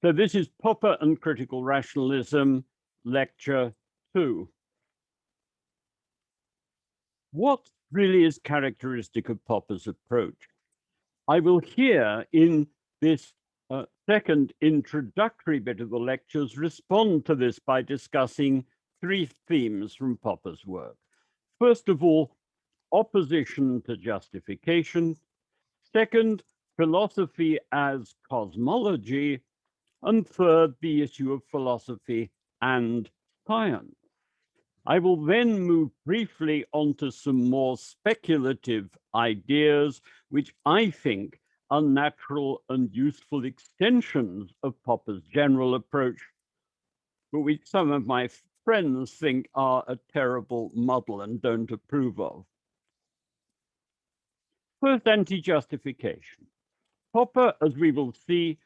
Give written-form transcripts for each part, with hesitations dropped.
So this is Popper and Critical Rationalism, Lecture 2. What really is characteristic of Popper's approach? I will here, in this second introductory bit of the lectures, respond to this by discussing three themes from Popper's work. First of all, opposition to justification. Second, philosophy as cosmology. And third, the issue of philosophy and science. I will then move briefly onto some more speculative ideas, which I think are natural and useful extensions of Popper's general approach, but which some of my friends think are a terrible muddle and don't approve of. First, anti-justification. Popper, as we will see,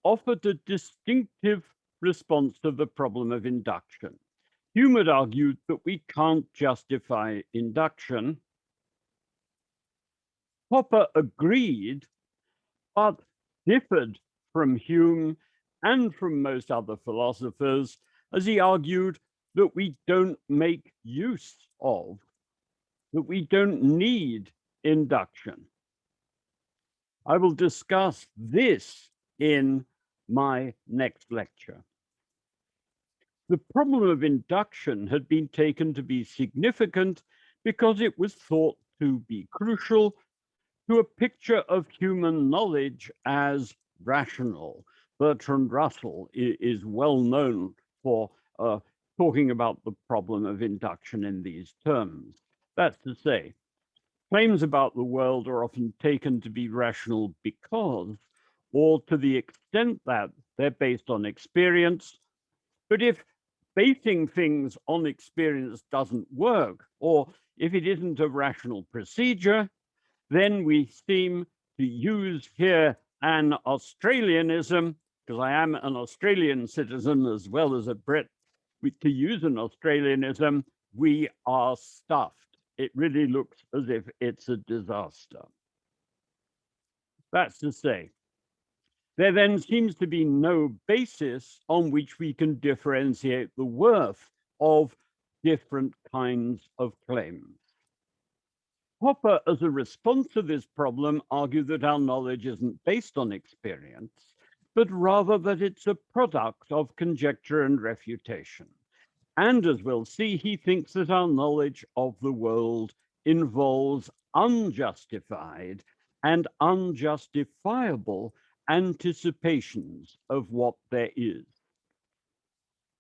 offered a distinctive response to the problem of induction. Hume had argued that we can't justify induction. Popper agreed, but differed from Hume and from most other philosophers, as he argued that we don't make use of, that we don't need induction. I will discuss this in my next lecture. The problem of induction had been taken to be significant because it was thought to be crucial to a picture of human knowledge as rational. Bertrand Russell is well known for talking about the problem of induction in these terms. That's to say, claims about the world are often taken to be rational because, or to the extent that they're based on experience. But if basing things on experience doesn't work, or if it isn't a rational procedure, then we seem to use here an Australianism, because I am an Australian citizen as well as a Brit. To use an Australianism, we are stuffed. It really looks as if it's a disaster. That's to say, there then seems to be no basis on which we can differentiate the worth of different kinds of claims. Popper, as a response to this problem, argued that our knowledge isn't based on experience, but rather that it's a product of conjecture and refutation. And as we'll see, he thinks that our knowledge of the world involves unjustified and unjustifiable anticipations of what there is.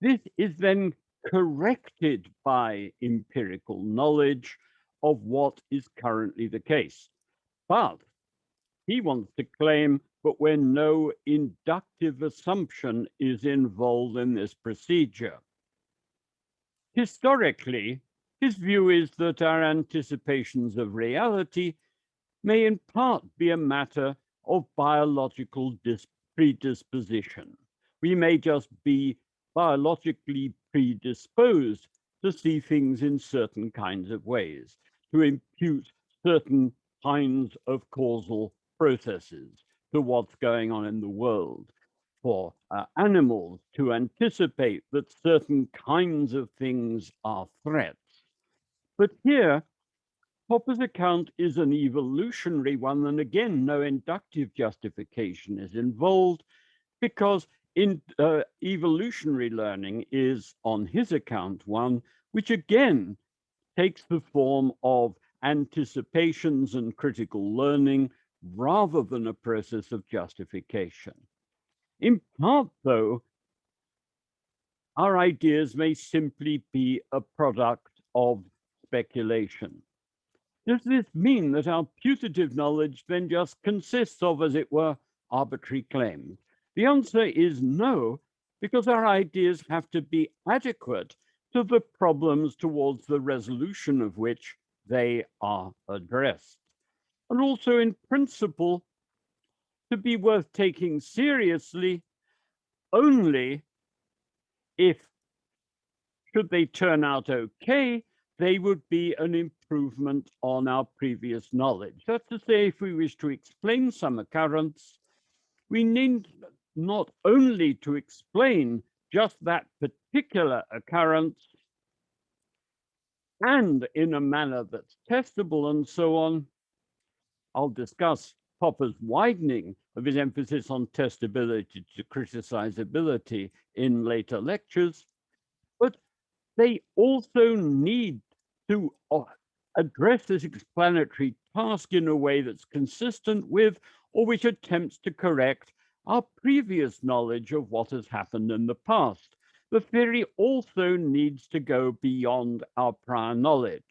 This is then corrected by empirical knowledge of what is currently the case. But he wants to claim that where no inductive assumption is involved in this procedure. Historically, his view is that our anticipations of reality may in part be a matter of biological predisposition. We may just be biologically predisposed to see things in certain kinds of ways, to impute certain kinds of causal processes to what's going on in the world. For animals to anticipate that certain kinds of things are threats. But here, Popper's account is an evolutionary one, and again, no inductive justification is involved because evolutionary learning is, on his account, one which again takes the form of anticipations and critical learning rather than a process of justification. In part, though, our ideas may simply be a product of speculation. Does this mean that our putative knowledge then just consists of, as it were, arbitrary claims? The answer is no, because our ideas have to be adequate to the problems towards the resolution of which they are addressed. And also, in principle, to be worth taking seriously only if, should they turn out okay, they would be an improvement on our previous knowledge. That's to say, if we wish to explain some occurrence, we need not only to explain just that particular occurrence and in a manner that's testable and so on. I'll discuss Popper's widening of his emphasis on testability to criticizability in later lectures, but they also need to address this explanatory task in a way that's consistent with or which attempts to correct our previous knowledge of what has happened in the past. The theory also needs to go beyond our prior knowledge.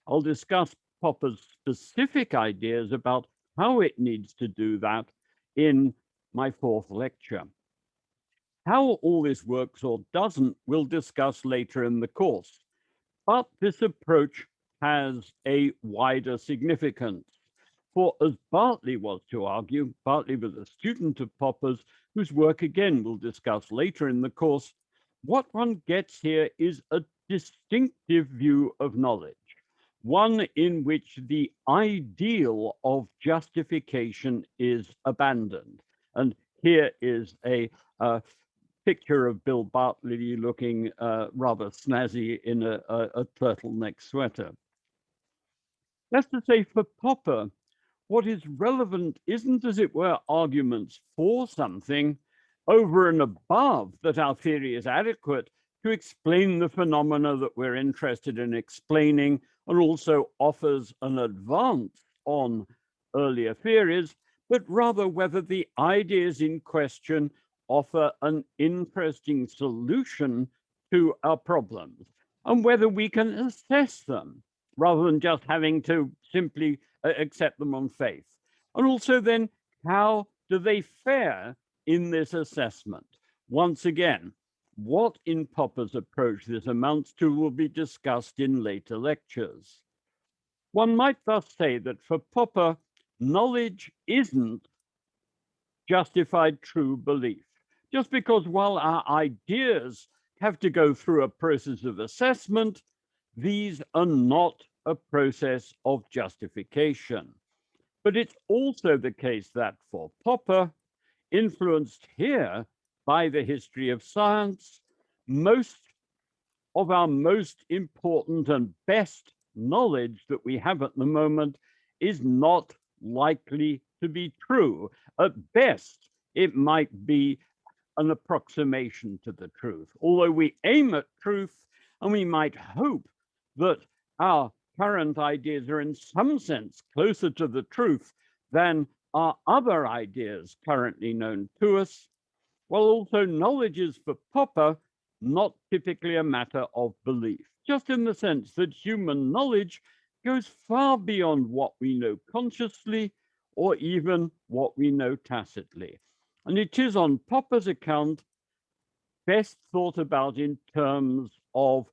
I'll discuss Popper's specific ideas about how it needs to do that in my fourth lecture. How all this works or doesn't, we'll discuss later in the course. But this approach has a wider significance. For as Bartley was to argue, Bartley was a student of Popper's, whose work again we'll discuss later in the course, what one gets here is a distinctive view of knowledge, one in which the ideal of justification is abandoned. And here is a picture of Bill Bartley looking rather snazzy in a turtleneck sweater. That's to say, for Popper, what is relevant isn't, as it were, arguments for something over and above that our theory is adequate to explain the phenomena that we're interested in explaining, and also offers an advance on earlier theories, but rather whether the ideas in question offer an interesting solution to our problems, and whether we can assess them rather than just having to simply accept them on faith. And also then, how do they fare in this assessment? Once again, what in Popper's approach this amounts to will be discussed in later lectures. One might thus say that for Popper, knowledge isn't justified true belief. Just because while our ideas have to go through a process of assessment, these are not a process of justification. But it's also the case that for Popper, influenced here by the history of science, most of our most important and best knowledge that we have at the moment is not likely to be true. At best, it might be an approximation to the truth, although we aim at truth and we might hope that our current ideas are in some sense closer to the truth than are other ideas currently known to us, while also knowledge is for Popper not typically a matter of belief, just in the sense that human knowledge goes far beyond what we know consciously or even what we know tacitly. And it is on Popper's account best thought about in terms of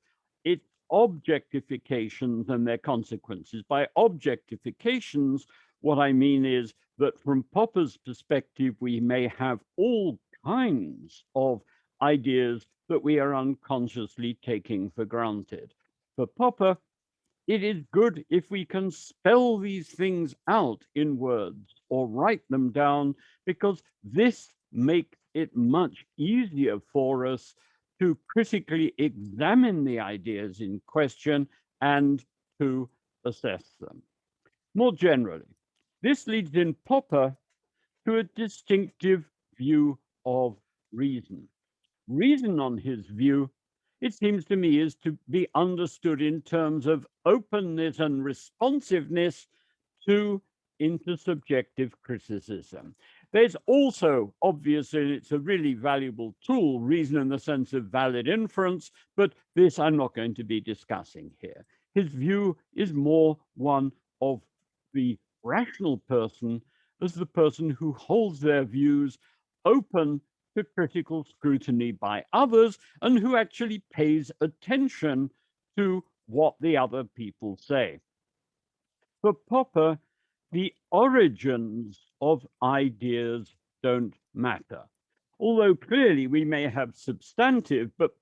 its objectifications and their consequences. By objectifications, what I mean is that from Popper's perspective, we may have all kinds of ideas that we are unconsciously taking for granted. For Popper, it is good if we can spell these things out in words or write them down, because this makes it much easier for us to critically examine the ideas in question and to assess them. More generally, this leads in Popper to a distinctive view of reason. Reason, on his view, it seems to me, is to be understood in terms of openness and responsiveness to intersubjective criticism. There's also, obviously, it's a really valuable tool, reason in the sense of valid inference, but this I'm not going to be discussing here. His view is more one of the rational person as the person who holds their views open to critical scrutiny by others and who actually pays attention to what the other people say. For Popper, the origins of ideas don't matter. Although clearly we may have substantive but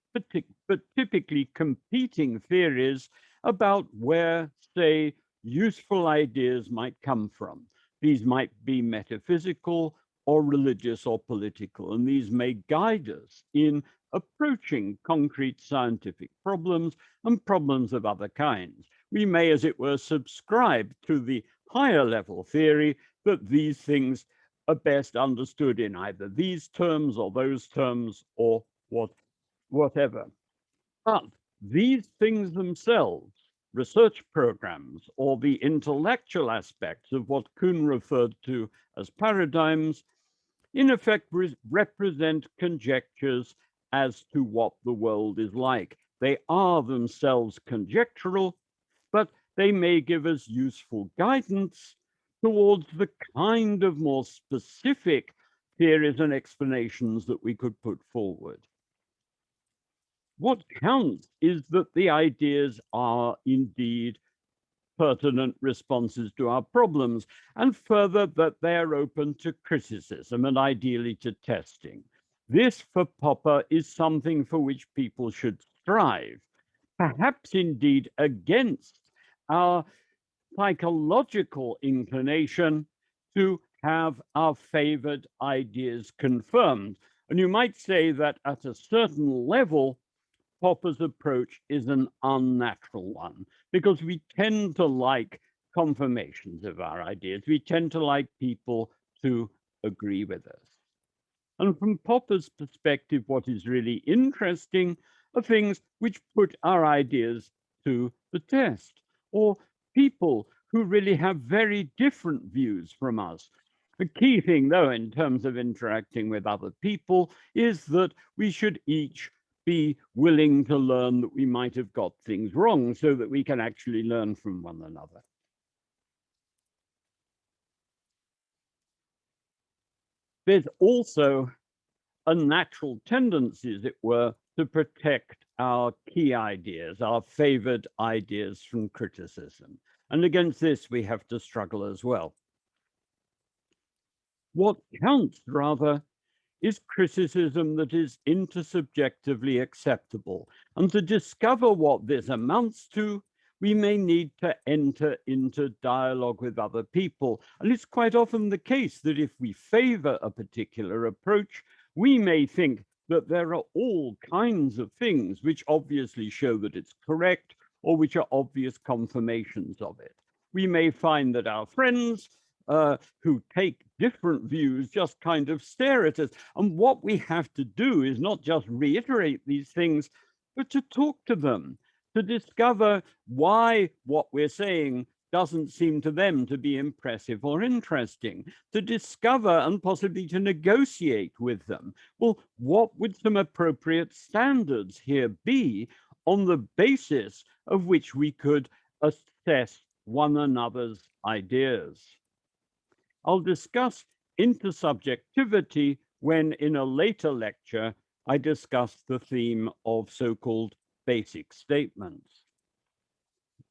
typically competing theories about where, say, useful ideas might come from. These might be metaphysical or religious or political, and these may guide us in approaching concrete scientific problems and problems of other kinds. We may, as it were, subscribe to the higher level theory that these things are best understood in either these terms or those terms or whatever. But these things themselves, research programs or the intellectual aspects of what Kuhn referred to as paradigms, in effect represent conjectures as to what the world is like. They are themselves conjectural, but they may give us useful guidance towards the kind of more specific theories and explanations that we could put forward. What counts is that the ideas are indeed pertinent responses to our problems, and further, that they are open to criticism and ideally to testing. This, for Popper, is something for which people should strive, perhaps indeed against our psychological inclination to have our favored ideas confirmed. And you might say that at a certain level, Popper's approach is an unnatural one, because we tend to like confirmations of our ideas. We tend to like people to agree with us. And from Popper's perspective, what is really interesting are things which put our ideas to the test, or people who really have very different views from us. The key thing, though, in terms of interacting with other people, is that we should each be willing to learn that we might have got things wrong so that we can actually learn from one another. There's also a natural tendency, as it were, to protect our key ideas, our favored ideas from criticism. And against this, we have to struggle as well. What counts, rather, is criticism that is intersubjectively acceptable. And to discover what this amounts to, we may need to enter into dialogue with other people. And it's quite often the case that if we favor a particular approach, we may think that there are all kinds of things which obviously show that it's correct, or which are obvious confirmations of it. We may find that our friends who take different views just kind of stare at us. And what we have to do is not just reiterate these things, but to talk to them, to discover why what we're saying doesn't seem to them to be impressive or interesting, to discover and possibly to negotiate with them. Well, what would some appropriate standards here be on the basis of which we could assess one another's ideas? I'll discuss intersubjectivity when, in a later lecture, I discuss the theme of so-called basic statements.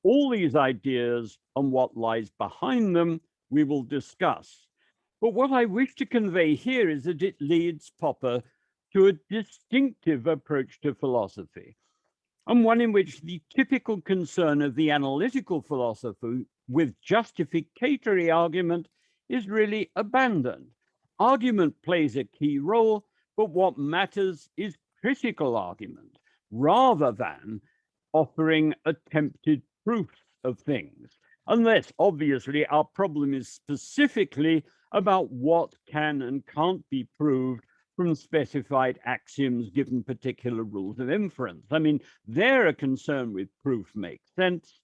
All these ideas and what lies behind them we will discuss. But what I wish to convey here is that it leads Popper to a distinctive approach to philosophy, and one in which the typical concern of the analytical philosopher with justificatory argument is really abandoned. Argument plays a key role, but what matters is critical argument, rather than offering attempted proofs of things. Unless, obviously, our problem is specifically about what can and can't be proved from specified axioms given particular rules of inference. I mean, there a concern with proof makes sense.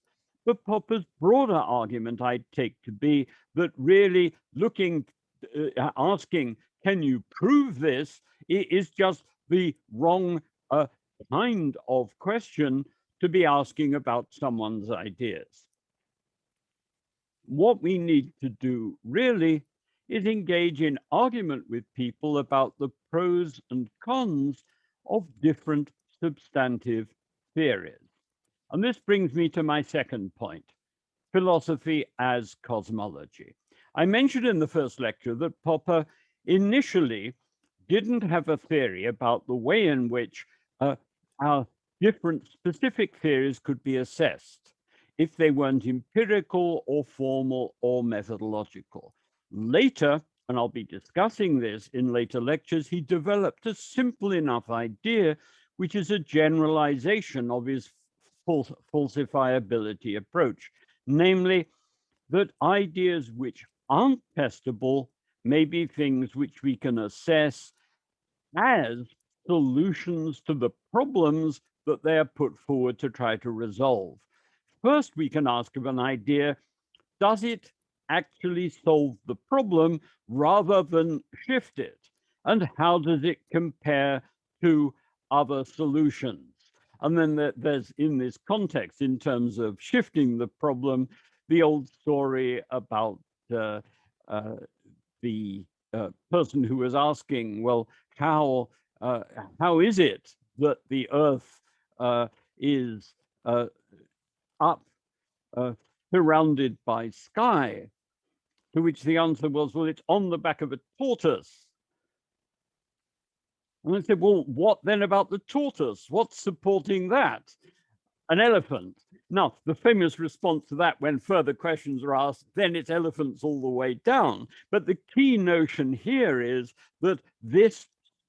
But Popper's broader argument I'd take to be that really asking, can you prove this, is just the wrong kind of question to be asking about someone's ideas. What we need to do really is engage in argument with people about the pros and cons of different substantive theories. And this brings me to my second point, philosophy as cosmology. I mentioned in the first lecture that Popper initially didn't have a theory about the way in which our different specific theories could be assessed, if they weren't empirical or formal or methodological. Later, and I'll be discussing this in later lectures, he developed a simple enough idea, which is a generalization of his falsifiability approach, namely that ideas which aren't testable may be things which we can assess as solutions to the problems that they are put forward to try to resolve. First, we can ask of an idea, does it actually solve the problem rather than shift it? And how does it compare to other solutions? And then there's, in this context, in terms of shifting the problem, the old story about the person who was asking, well, how is it that the Earth is up, surrounded by sky? To which the answer was, well, it's on the back of a tortoise. And I said, well, what then about the tortoise? What's supporting that? An elephant. Now, the famous response to that, when further questions are asked, then it's elephants all the way down. But the key notion here is that this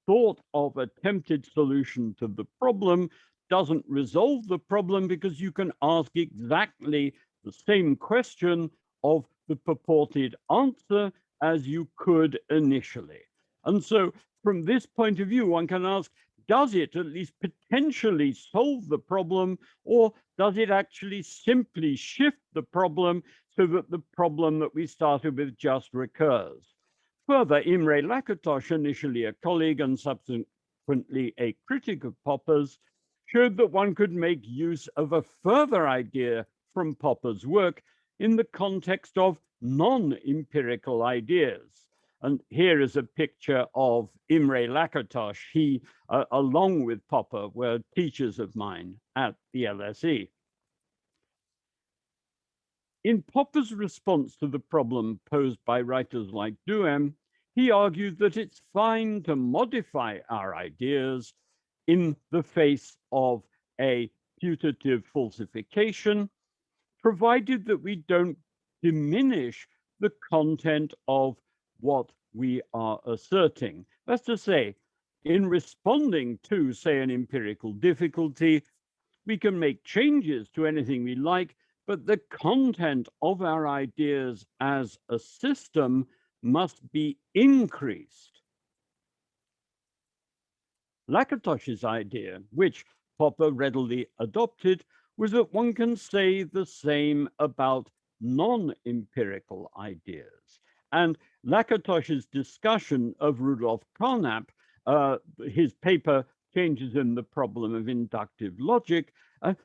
sort of attempted solution to the problem doesn't resolve the problem, because you can ask exactly the same question of the purported answer as you could initially. And so from this point of view, one can ask, does it at least potentially solve the problem, or does it actually simply shift the problem so that the problem that we started with just recurs? Further, Imre Lakatos, initially a colleague and subsequently a critic of Popper's, showed that one could make use of a further idea from Popper's work in the context of non-empirical ideas. And here is a picture of Imre Lakatos. He, along with Popper, were teachers of mine at the LSE. In Popper's response to the problem posed by writers like Duhem, he argued that it's fine to modify our ideas in the face of a putative falsification, provided that we don't diminish the content of what we are asserting. That's to say, in responding to, say, an empirical difficulty, we can make changes to anything we like, but the content of our ideas as a system must be increased. Lakatos's idea, which Popper readily adopted, was that one can say the same about non-empirical ideas. And Lakatos's discussion of Rudolf Carnap, his paper Changes in the Problem of Inductive Logic,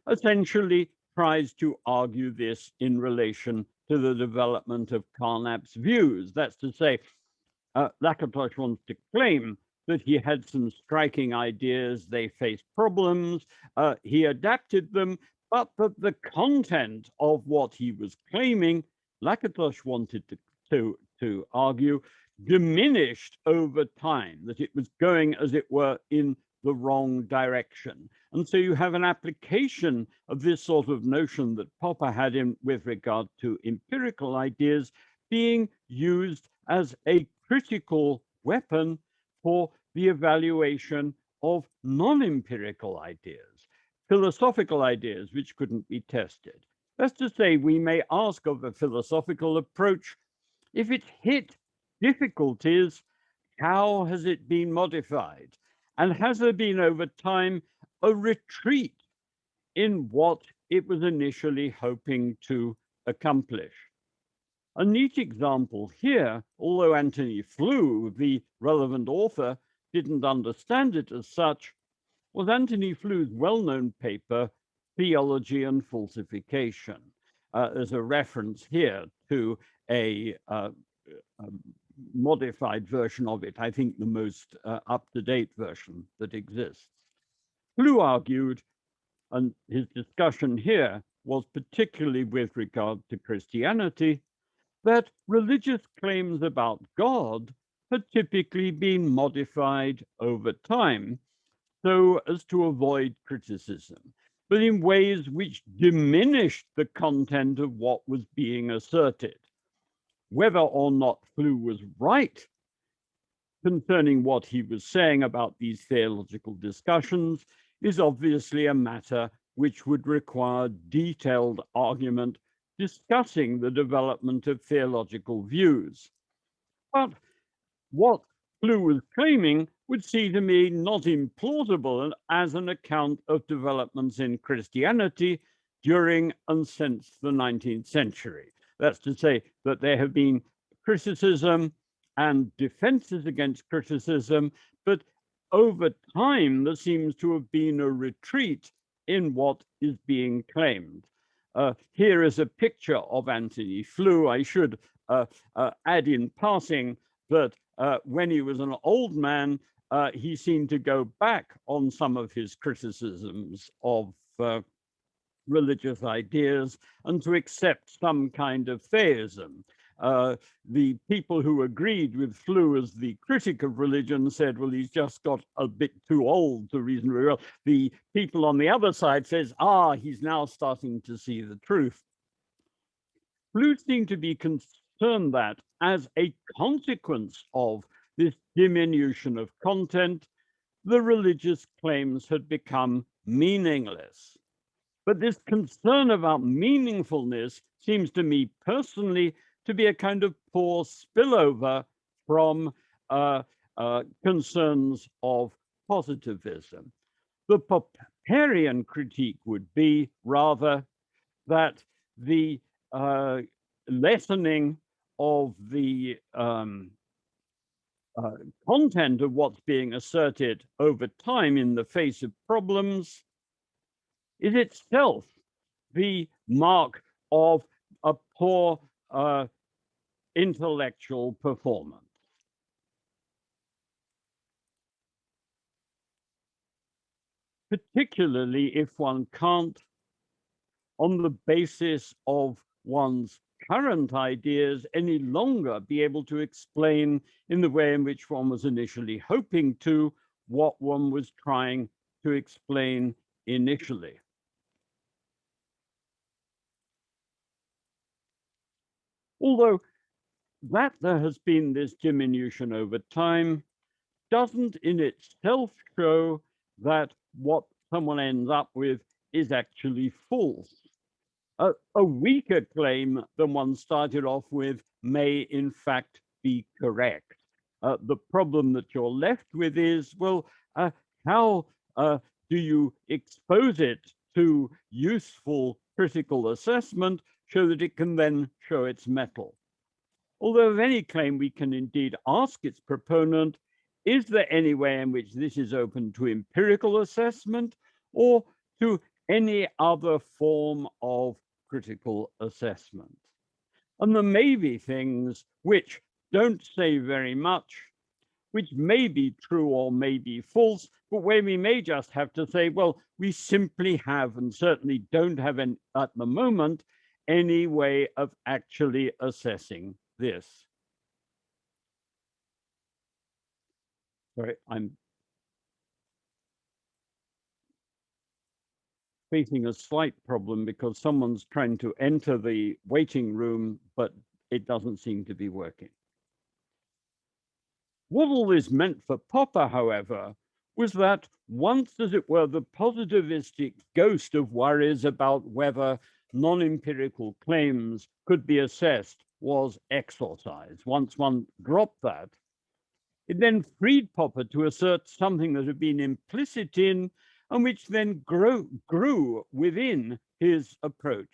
essentially tries to argue this in relation to the development of Carnap's views. That's to say, Lakatos wants to claim that he had some striking ideas, they faced problems, he adapted them, but that the content of what he was claiming, Lakatos wanted to argue, diminished over time, that it was going, as it were, in the wrong direction. And so you have an application of this sort of notion that Popper had in with regard to empirical ideas being used as a critical weapon for the evaluation of non-empirical ideas, philosophical ideas which couldn't be tested. That's to say, we may ask of a philosophical approach, if it hit difficulties, how has it been modified? And has there been over time a retreat in what it was initially hoping to accomplish? A neat example here, although Antony Flew, the relevant author, didn't understand it as such, was Antony Flew's well-known paper, Theology and Falsification. There's a reference here to a modified version of it, I think the most up-to-date version that exists. Flew argued, and his discussion here was particularly with regard to Christianity, that religious claims about God had typically been modified over time so as to avoid criticism, but in ways which diminished the content of what was being asserted. whether or not Flew was right concerning what he was saying about these theological discussions is obviously a matter which would require detailed argument discussing the development of theological views. But what Flew was claiming would seem to me not implausible as an account of developments in Christianity during and since the 19th century. That's to say that there have been criticism and defenses against criticism, but over time there seems to have been a retreat in what is being claimed. Here is a picture of Anthony Flew. I should add in passing that when he was an old man, he seemed to go back on some of his criticisms of religious ideas and to accept some kind of theism. The people who agreed with Flew as the critic of religion said, well, he's just got a bit too old to reason very well. The people on the other side says, he's now starting to see the truth. Flew seemed to be concerned that as a consequence of this diminution of content, the religious claims had become meaningless. But this concern about meaningfulness seems to me personally to be a kind of poor spillover from concerns of positivism. The Popperian critique would be rather that the lessening of the content of what's being asserted over time in the face of problems is itself the mark of a poor intellectual performance. Particularly if one can't, on the basis of one's current ideas, any longer be able to explain in the way in which one was initially hoping to what one was trying to explain initially. Although that there has been this diminution over time doesn't in itself show that what someone ends up with is actually false. A weaker claim than one started off with may in fact be correct. The problem that you're left with is, well, how do you expose it to useful critical assessment so that it can then show its mettle? Although of any claim we can indeed ask its proponent, is there any way in which this is open to empirical assessment or to any other form of critical assessment? And there may be things which don't say very much, which may be true or may be false, but where we may just have to say, well, we simply have and certainly don't have at the moment any way of actually assessing this. Sorry, I'm facing a slight problem because someone's trying to enter the waiting room, but it doesn't seem to be working. What all this meant for Popper, however, was that once, as it were, the positivistic ghost of worries about whether non-empirical claims could be assessed was exorcised. Once one dropped that, it then freed Popper to assert something that had been implicit in and which then grew within his approach,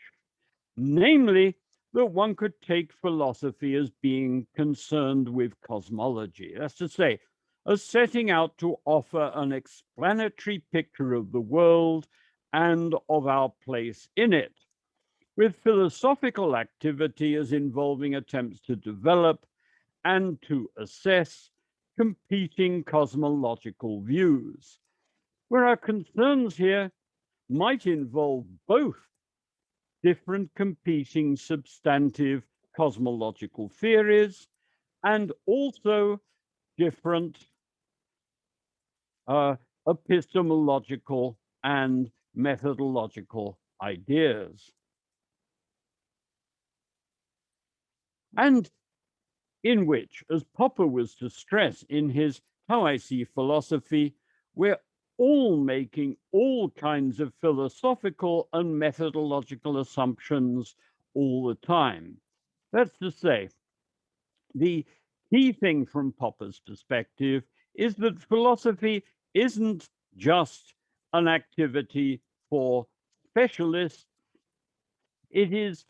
namely that one could take philosophy as being concerned with cosmology. That's to say, as setting out to offer an explanatory picture of the world and of our place in it, with philosophical activity as involving attempts to develop and to assess competing cosmological views, where our concerns here might involve both different competing substantive cosmological theories and also different epistemological and methodological ideas. And in which, as Popper was to stress in his How I See Philosophy, we're all making all kinds of philosophical and methodological assumptions all the time. That's to say, the key thing from Popper's perspective is that philosophy isn't just an activity for specialists. It is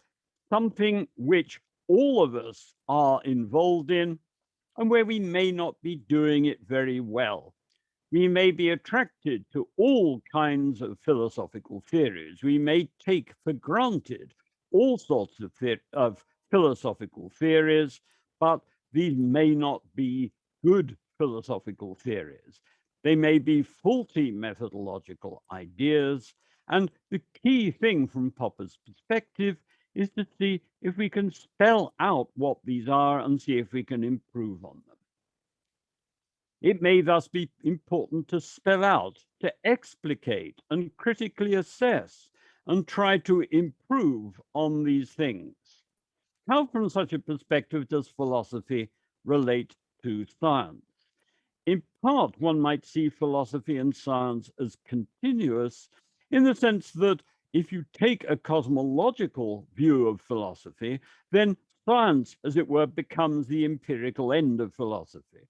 something which all of us are involved in and where we may not be doing it very well. We may be attracted to all kinds of philosophical theories. We may take for granted all sorts of philosophical theories, but these may not be good philosophical theories. They may be faulty methodological ideas. And the key thing from Popper's perspective is to see if we can spell out what these are and see if we can improve on them. It may thus be important to spell out, to explicate and critically assess and try to improve on these things. How, from such a perspective, does philosophy relate to science? In part, one might see philosophy and science as continuous in the sense that if you take a cosmological view of philosophy, then science, as it were, becomes the empirical end of philosophy.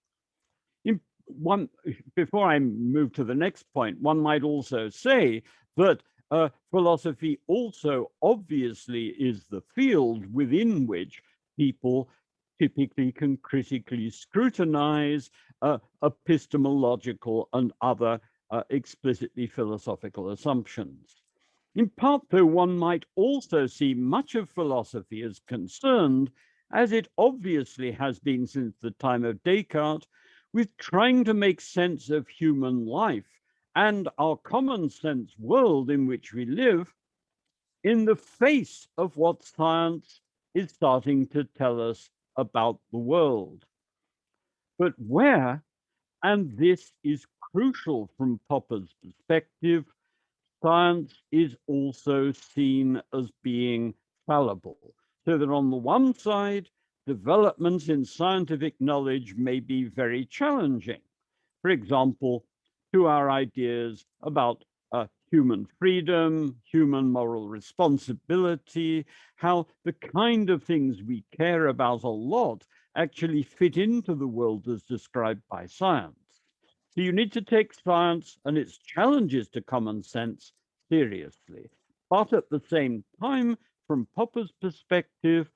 Before I move to the next point, one might also say that philosophy also obviously is the field within which people typically can critically scrutinize epistemological and other explicitly philosophical assumptions. In part, though, one might also see much of philosophy as concerned, as it obviously has been since the time of Descartes, with trying to make sense of human life and our common sense world in which we live in the face of what science is starting to tell us about the world. But where, and this is crucial from Popper's perspective, science is also seen as being fallible. So that on the one side, developments in scientific knowledge may be very challenging. For example, to our ideas about human freedom, human moral responsibility, how the kind of things we care about a lot actually fit into the world as described by science. So you need to take science and its challenges to common sense seriously. But at the same time, from Popper's perspective,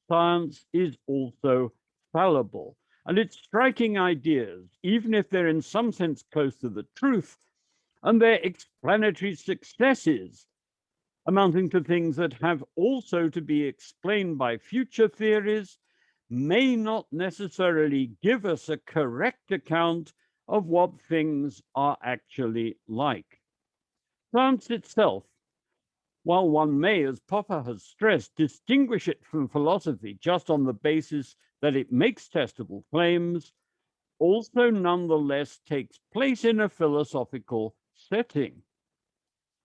science is also fallible. And it's striking ideas, even if they're in some sense close to the truth, and their explanatory successes, amounting to things that have also to be explained by future theories, may not necessarily give us a correct account of what things are actually like. Science itself, while one may, as Popper has stressed, distinguish it from philosophy just on the basis that it makes testable claims, also nonetheless takes place in a philosophical setting.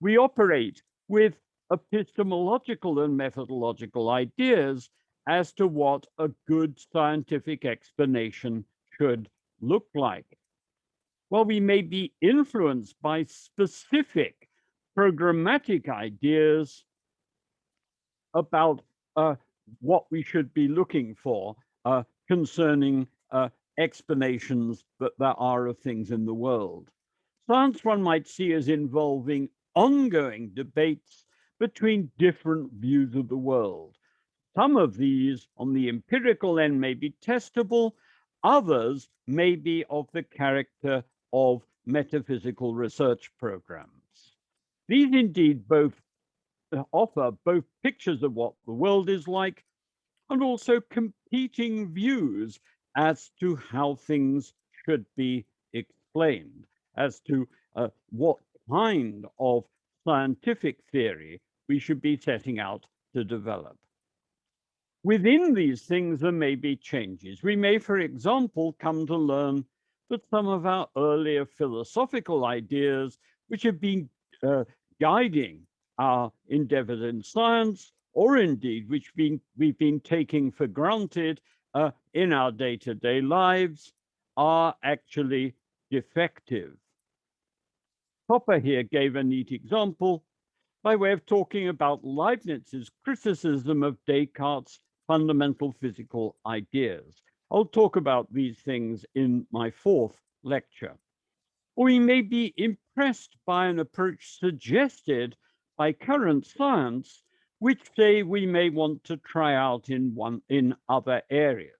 We operate with epistemological and methodological ideas as to what a good scientific explanation should look like. While we may be influenced by specific programmatic ideas about what we should be looking for concerning explanations that there are of things in the world. Science, one might see as involving ongoing debates between different views of the world. Some of these on the empirical end may be testable, others may be of the character of metaphysical research programs. These indeed both offer both pictures of what the world is like and also competing views as to how things should be explained, as to what kind of scientific theory we should be setting out to develop. Within these things, there may be changes. We may, for example, come to learn that some of our earlier philosophical ideas, which have been guiding our endeavors in science, or indeed which we've been taking for granted in our day-to-day lives are actually defective. Popper here gave a neat example by way of talking about Leibniz's criticism of Descartes' fundamental physical ideas. I'll talk about these things in my fourth lecture. We may be impressed by an approach suggested by current science, which say we may want to try out in other areas.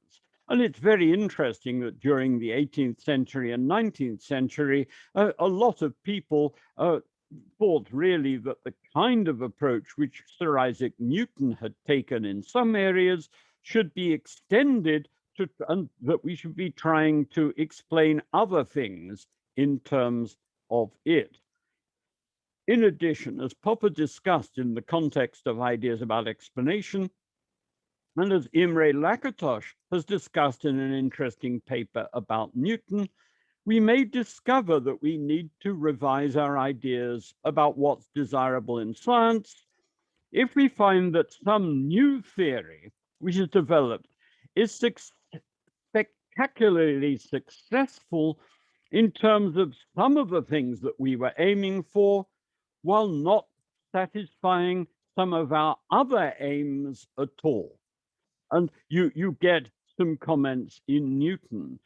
And it's very interesting that during the 18th century and 19th century, a lot of people thought really that the kind of approach which Sir Isaac Newton had taken in some areas should be extended to, and that we should be trying to explain other things in terms of it. In addition, as Popper discussed in the context of ideas about explanation, and as Imre Lakatos has discussed in an interesting paper about Newton, we may discover that we need to revise our ideas about what's desirable in science if we find that some new theory which is developed is spectacularly successful in terms of some of the things that we were aiming for, while not satisfying some of our other aims at all. And you get some comments in Newton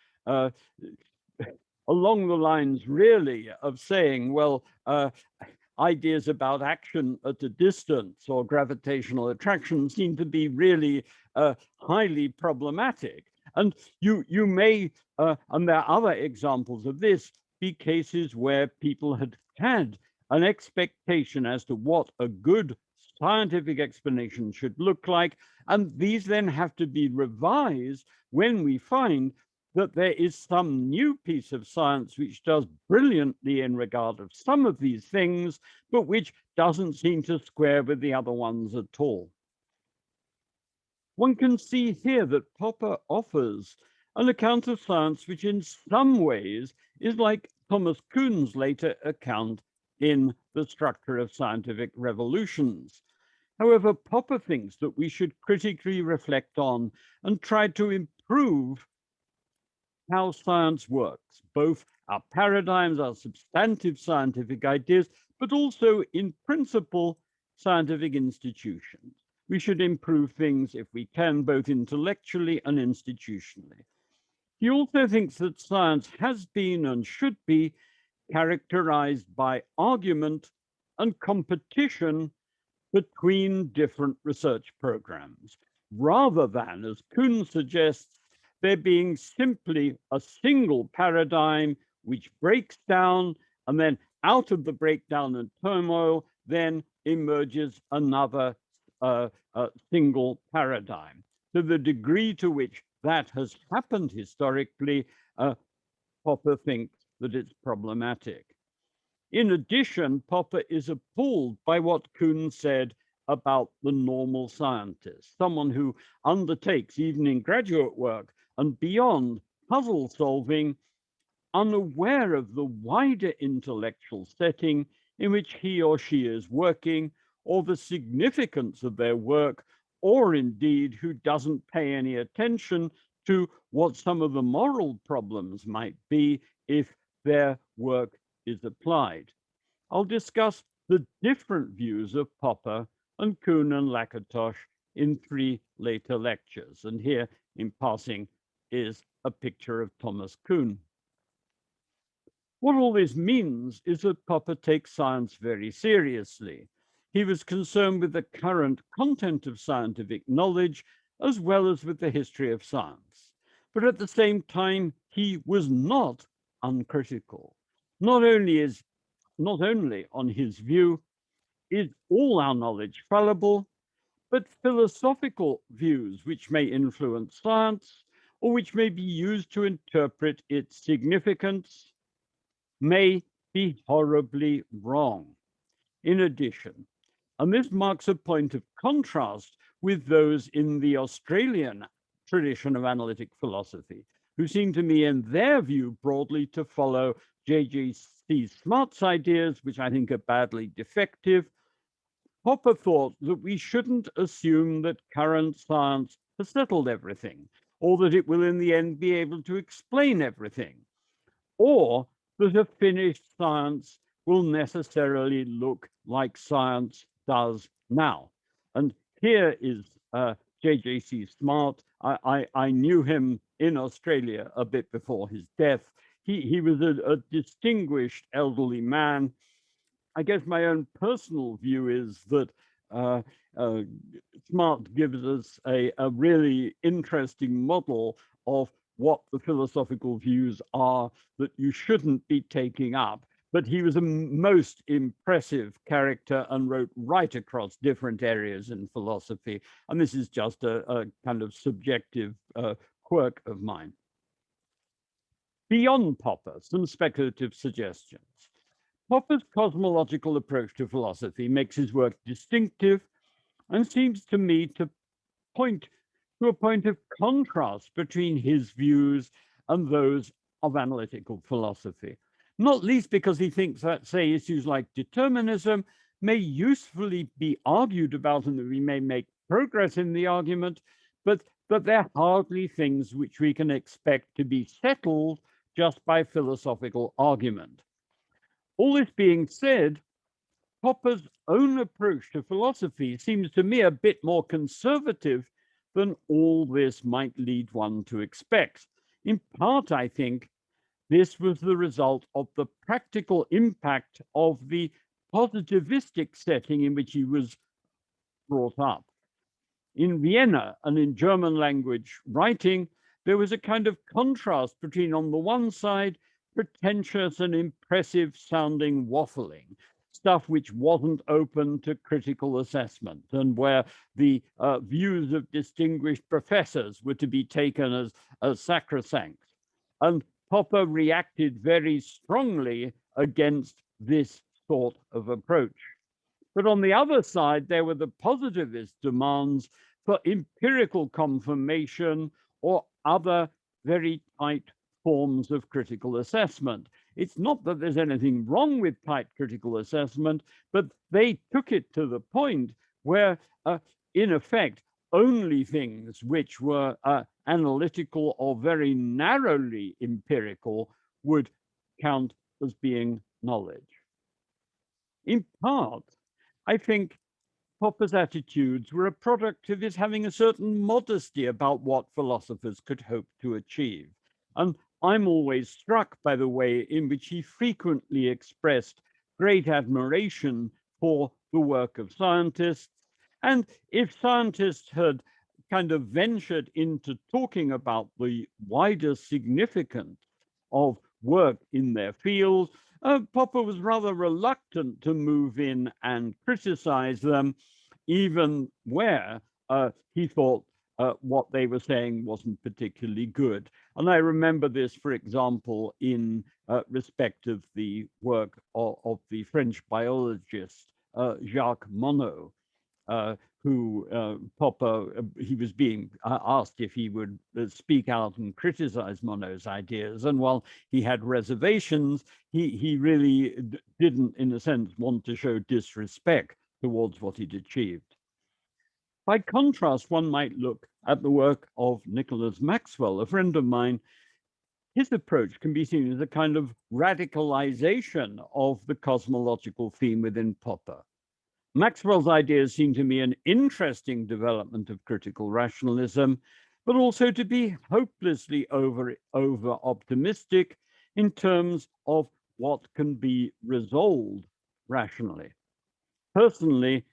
along the lines really of saying, well, ideas about action at a distance or gravitational attraction seem to be really highly problematic. And you may, and there are other examples of this, be cases where people had had an expectation as to what a good scientific explanation should look like, and these then have to be revised when we find that there is some new piece of science which does brilliantly in regard of some of these things, but which doesn't seem to square with the other ones at all. One can see here that Popper offers an account of science which in some ways is like Thomas Kuhn's later account in The Structure of Scientific Revolutions. However, Popper thinks that we should critically reflect on and try to improve how science works, both our paradigms, our substantive scientific ideas, but also in principle, scientific institutions. We should improve things if we can, both intellectually and institutionally. He also thinks that science has been and should be characterized by argument and competition between different research programs, rather than, as Kuhn suggests, there being simply a single paradigm which breaks down, and then out of the breakdown and turmoil, then emerges another single paradigm. To the degree to which that has happened historically, Popper thinks that it's problematic. In addition, Popper is appalled by what Kuhn said about the normal scientist, someone who undertakes, even in graduate work and beyond, puzzle solving, unaware of the wider intellectual setting in which he or she is working, or the significance of their work, or indeed who doesn't pay any attention to what some of the moral problems might be if their work is applied. I'll discuss the different views of Popper and Kuhn and Lakatos in 3 later lectures. And here, in passing, is a picture of Thomas Kuhn. What all this means is that Popper takes science very seriously. He was concerned with the current content of scientific knowledge as well as with the history of science. But at the same time, he was not uncritical. Not only on his view is all our knowledge fallible, but philosophical views which may influence science or which may be used to interpret its significance may be horribly wrong. In addition, and this marks a point of contrast with those in the Australian tradition of analytic philosophy, who seem to me, in their view, broadly to follow JJC Smart's ideas, which I think are badly defective. Popper thought that we shouldn't assume that current science has settled everything, or that it will in the end be able to explain everything, or that a finished science will necessarily look like science does now. And here is JJC Smart. I knew him in Australia a bit before his death. He was a distinguished elderly man. I guess my own personal view is that Smart gives us a really interesting model of what the philosophical views are that you shouldn't be taking up. But he was a most impressive character and wrote right across different areas in philosophy. And this is just a kind of subjective quirk of mine. Beyond Popper, some speculative suggestions. Popper's cosmological approach to philosophy makes his work distinctive and seems to me to point to a point of contrast between his views and those of analytical philosophy, not least because he thinks that, say, issues like determinism may usefully be argued about and that we may make progress in the argument, but they're hardly things which we can expect to be settled just by philosophical argument. All this being said, Popper's own approach to philosophy seems to me a bit more conservative than all this might lead one to expect. In part, I think, this was the result of the practical impact of the positivistic setting in which he was brought up. In Vienna and in German language writing, there was a kind of contrast between, on the one side, pretentious and impressive sounding waffling, stuff which wasn't open to critical assessment, and where the views of distinguished professors were to be taken as sacrosanct. And Popper reacted very strongly against this sort of approach. But on the other side, there were the positivist demands for empirical confirmation or other very tight forms of critical assessment. It's not that there's anything wrong with tight critical assessment, but they took it to the point where, in effect, only things which were analytical or very narrowly empirical would count as being knowledge. In part, I think Popper's attitudes were a product of his having a certain modesty about what philosophers could hope to achieve. And I'm always struck by the way in which he frequently expressed great admiration for the work of scientists. And if scientists had kind of ventured into talking about the wider significance of work in their field, Popper was rather reluctant to move in and criticize them, even where he thought what they were saying wasn't particularly good. And I remember this, for example, in respect of the work of the French biologist Jacques Mono, who Popper, he was being asked if he would speak out and criticize Mono's ideas. And while he had reservations, he really didn't, in a sense, want to show disrespect towards what he'd achieved. By contrast, one might look at the work of Nicholas Maxwell, a friend of mine. His approach can be seen as a kind of radicalization of the cosmological theme within Popper. Maxwell's ideas seem to me an interesting development of critical rationalism, but also to be hopelessly over optimistic in terms of what can be resolved rationally. Personally,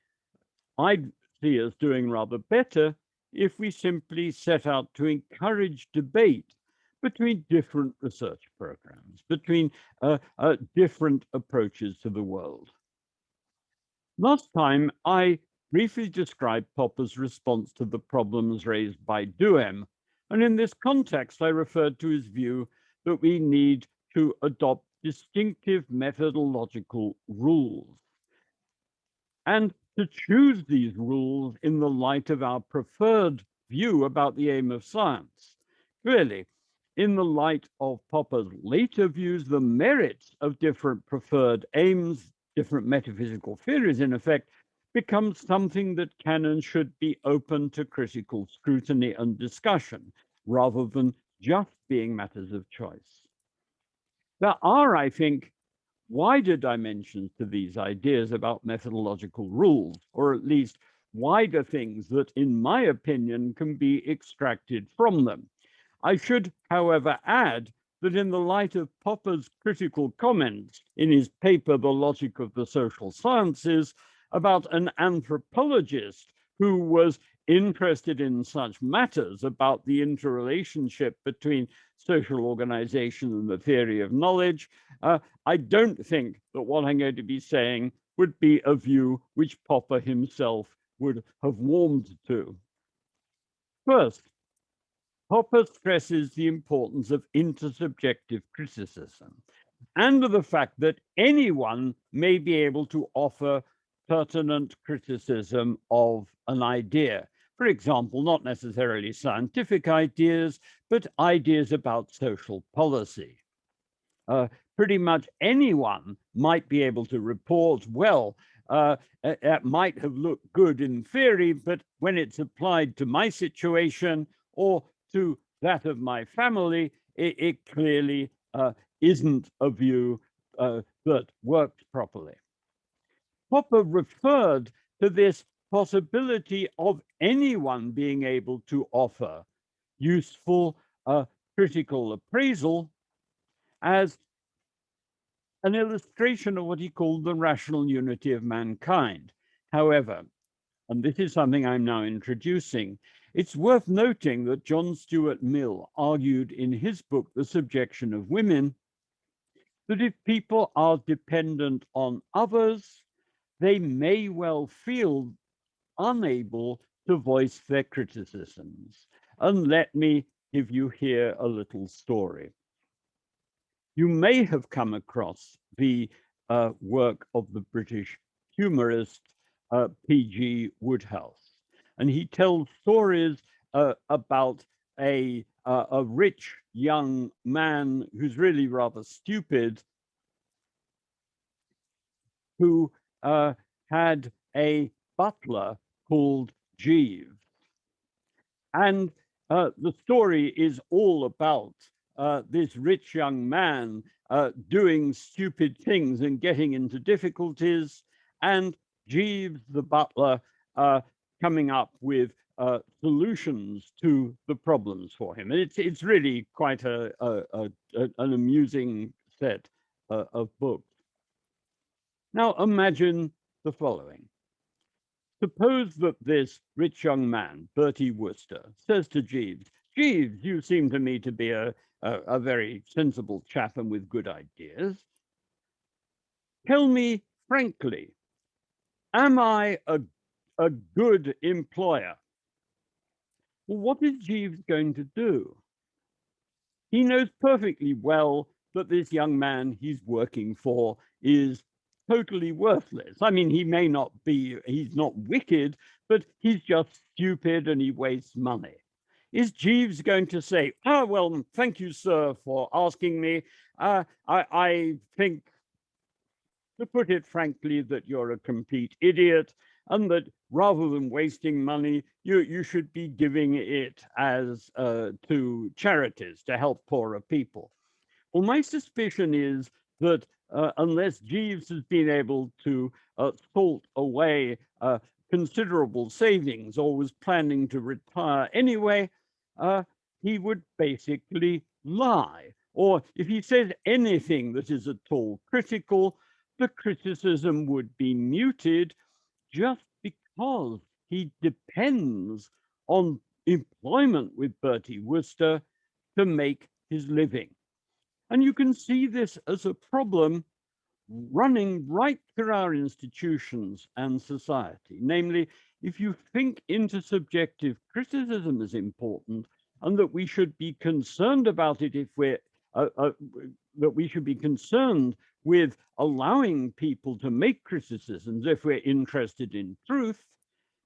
I'd see us doing rather better if we simply set out to encourage debate between different research programs, between different approaches to the world. Last time, I briefly described Popper's response to the problems raised by Duhem, and in this context, I referred to his view that we need to adopt distinctive methodological rules, and to choose these rules in the light of our preferred view about the aim of science. Clearly, in the light of Popper's later views, the merits of different preferred aims, different metaphysical theories, in effect, becomes something that can and should be open to critical scrutiny and discussion. rather than just being matters of choice. There are, I think, wider dimensions to these ideas about methodological rules, or at least wider things that, in my opinion, can be extracted from them. I should, however, add that in the light of Popper's critical comments in his paper, The Logic of the Social Sciences, about an anthropologist who was interested in such matters about the interrelationship between social organization and the theory of knowledge, I don't think that what I'm going to be saying would be a view which Popper himself would have warmed to. First, Popper stresses the importance of intersubjective criticism and the fact that anyone may be able to offer pertinent criticism of an idea. For example, not necessarily scientific ideas, but ideas about social policy. Pretty much anyone might be able to report, well, it might have looked good in theory, but when it's applied to my situation or to that of my family, it clearly isn't a view that works properly. Popper referred to this possibility of anyone being able to offer useful critical appraisal as an illustration of what he called the rational unity of mankind. However, and this is something I'm now introducing, it's worth noting that John Stuart Mill argued in his book, The Subjection of Women, that if people are dependent on others, they may well feel unable to voice their criticisms. And let me give you here a little story. You may have come across the work of the British humorist P.G. Wodehouse, and he tells stories about a rich young man who's really rather stupid, who had a butler called Jeeves. And the story is all about this rich young man doing stupid things and getting into difficulties, and Jeeves, the butler, coming up with solutions to the problems for him. And it's really quite an amusing set of books. Now imagine the following. Suppose that this rich young man, Bertie Wooster, says to Jeeves, Jeeves, you seem to me to be a very sensible chap and with good ideas. Tell me frankly, am I a good employer? Well, what is Jeeves going to do? He knows perfectly well that this young man he's working for is totally worthless. I mean, he may not be, he's not wicked, but he's just stupid and he wastes money. Is Jeeves going to say, oh, well, thank you, sir, for asking me. I think, to put it frankly, that you're a complete idiot and that rather than wasting money, you should be giving it as to charities to help poorer people. Well, my suspicion is that unless Jeeves has been able to salt away considerable savings or was planning to retire anyway, he would basically lie. Or if he says anything that is at all critical, the criticism would be muted just because he depends on employment with Bertie Wooster to make his living. And you can see this as a problem running right through our institutions and society. Namely, if you think intersubjective criticism is important and that we should be concerned about it if we're, that we should be concerned with allowing people to make criticisms if we're interested in truth,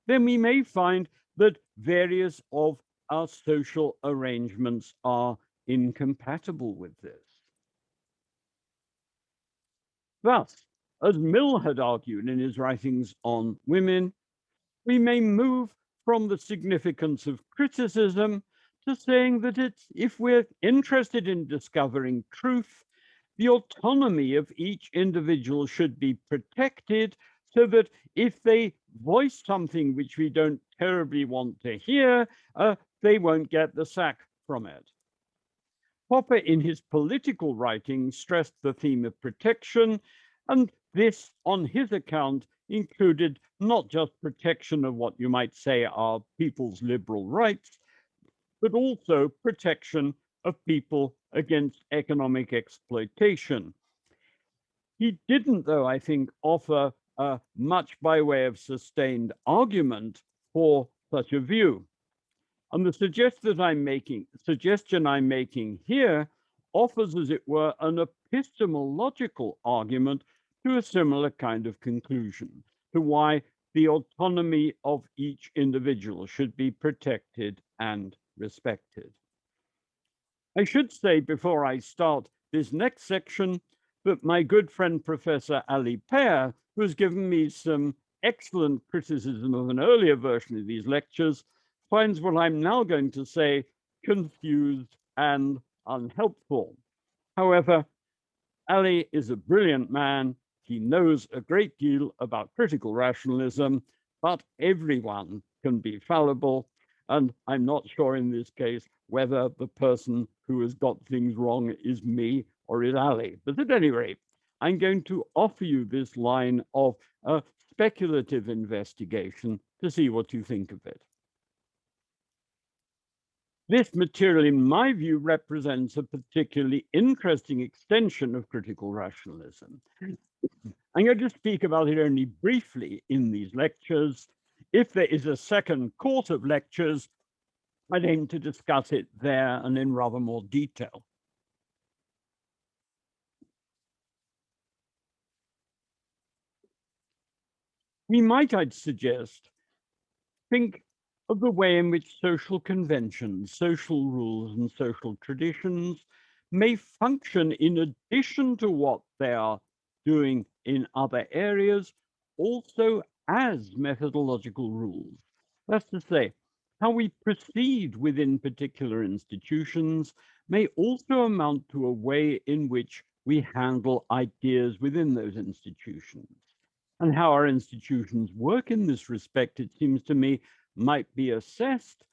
then we may find that various of our social arrangements are incompatible with this. Thus, as Mill had argued in his writings on women, we may move from the significance of criticism to saying that if we're interested in discovering truth, the autonomy of each individual should be protected so that if they voice something which we don't terribly want to hear, they won't get the sack from it. Popper, in his political writing, stressed the theme of protection, and this, on his account, included not just protection of what you might say are people's liberal rights, but also protection of people against economic exploitation. He didn't, though, I think, offer much by way of sustained argument for such a view. And the suggestion I'm making here offers, as it were, an epistemological argument to a similar kind of conclusion, to why the autonomy of each individual should be protected and respected. I should say before I start this next section that my good friend Professor Ali Pear, who has given me some excellent criticism of an earlier version of these lectures, finds what I'm now going to say confused and unhelpful. However, Ali is a brilliant man. He knows a great deal about critical rationalism, but everyone can be fallible. And I'm not sure in this case whether the person who has got things wrong is me or is Ali. But at any rate, I'm going to offer you this line of speculative investigation to see what you think of it. This material, in my view, represents a particularly interesting extension of critical rationalism. I'm going to speak about it only briefly in these lectures. If there is a second course of lectures, I'd aim to discuss it there and in rather more detail. We might, I'd suggest, think of the way in which social conventions, social rules, and social traditions may function in addition to what they are doing in other areas, also as methodological rules. That's to say, how we proceed within particular institutions may also amount to a way in which we handle ideas within those institutions. And how our institutions work in this respect, it seems to me, might be assessed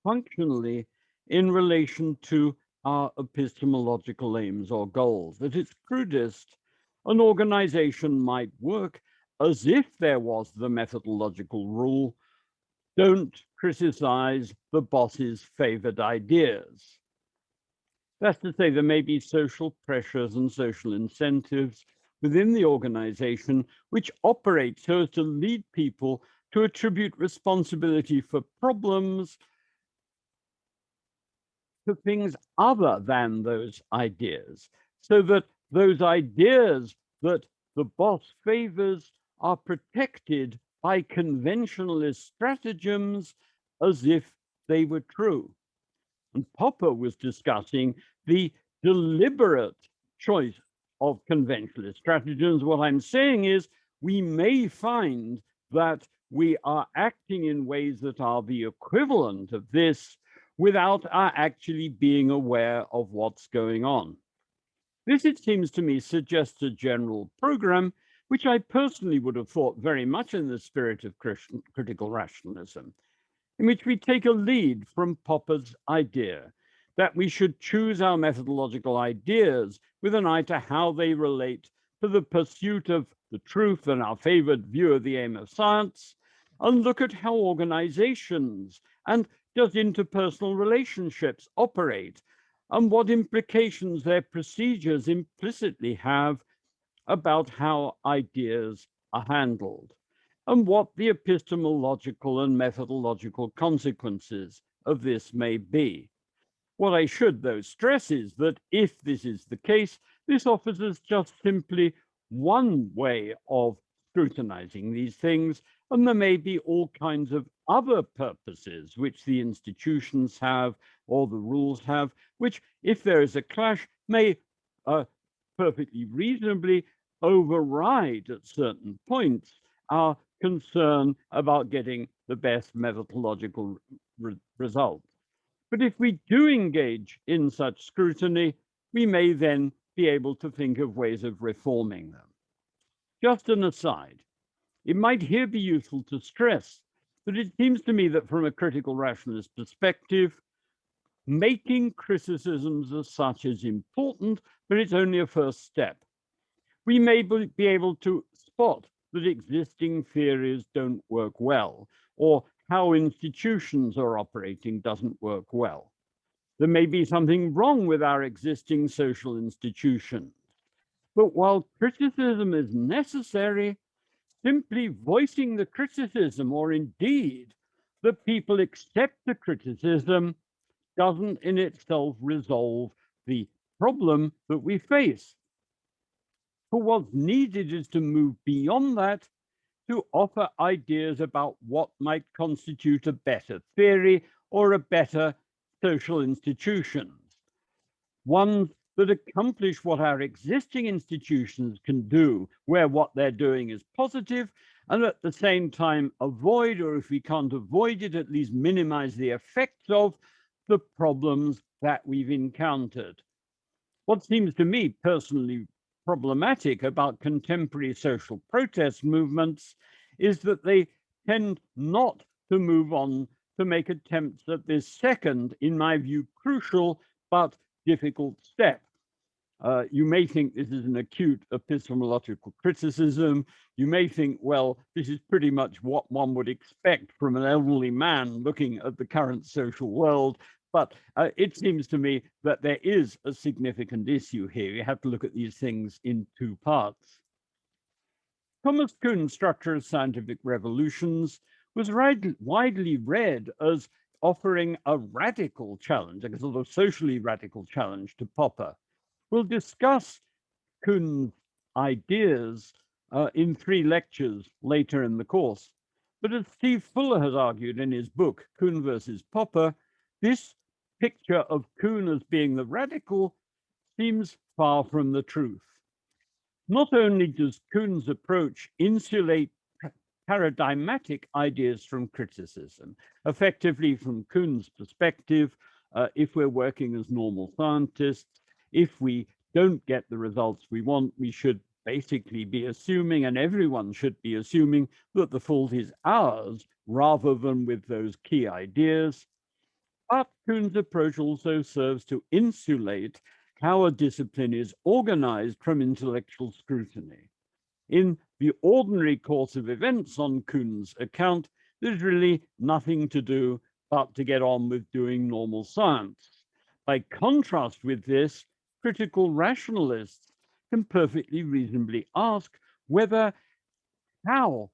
functionally in relation to our epistemological aims or goals. At its crudest, an organization might work as if there was the methodological rule, don't criticize the boss's favored ideas. That's to say, there may be social pressures and social incentives within the organization which operate so as to lead people to attribute responsibility for problems to things other than those ideas, so that those ideas that the boss favors are protected by conventionalist stratagems as if they were true. And Popper was discussing the deliberate choice of conventionalist stratagems. What I'm saying is we may find that we are acting in ways that are the equivalent of this without our actually being aware of what's going on. This, it seems to me, suggests a general program, which I personally would have thought very much in the spirit of critical rationalism, in which we take a lead from Popper's idea that we should choose our methodological ideas with an eye to how they relate to the pursuit of the truth and our favored view of the aim of science, and look at how organizations and just interpersonal relationships operate, and what implications their procedures implicitly have about how ideas are handled, and what the epistemological and methodological consequences of this may be. What I should, though, stress is that if this is the case, this offers us just simply one way of scrutinizing these things, and there may be all kinds of other purposes which the institutions have or the rules have, which, if there is a clash, may perfectly reasonably override at certain points our concern about getting the best methodological result. But if we do engage in such scrutiny, we may then be able to think of ways of reforming them. Just an aside, it might here be useful to stress that it seems to me that from a critical rationalist perspective, making criticisms as such is important, but it's only a first step. We may be able to spot that existing theories don't work well, or how institutions are operating doesn't work well. There may be something wrong with our existing social institutions. But while criticism is necessary, simply voicing the criticism, or indeed that people accept the criticism, doesn't in itself resolve the problem that we face. For what's needed is to move beyond that to offer ideas about what might constitute a better theory or a better social institutions, ones that accomplish what our existing institutions can do, where what they're doing is positive, and at the same time avoid, or if we can't avoid it, at least minimize the effects of the problems that we've encountered. What seems to me personally problematic about contemporary social protest movements is that they tend not to move on to make attempts at this second, in my view, crucial but difficult step. You may think this is an acute epistemological criticism. You may think, well, this is pretty much what one would expect from an elderly man looking at the current social world. But it seems to me that there is a significant issue here. You have to look at these things in two parts. Thomas Kuhn's Structure of Scientific Revolutions was widely read as offering a radical challenge, like a sort of socially radical challenge to Popper. We'll discuss Kuhn's ideas in 3 lectures later in the course. But as Steve Fuller has argued in his book, Kuhn versus Popper, this picture of Kuhn as being the radical seems far from the truth. Not only does Kuhn's approach insulate paradigmatic ideas from criticism, effectively from Kuhn's perspective, if we're working as normal scientists, if we don't get the results we want, we should basically be assuming, and everyone should be assuming, that the fault is ours rather than with those key ideas. But Kuhn's approach also serves to insulate how a discipline is organized from intellectual scrutiny. In the ordinary course of events on Kuhn's account, there's really nothing to do but to get on with doing normal science. By contrast with this, critical rationalists can perfectly reasonably ask whether how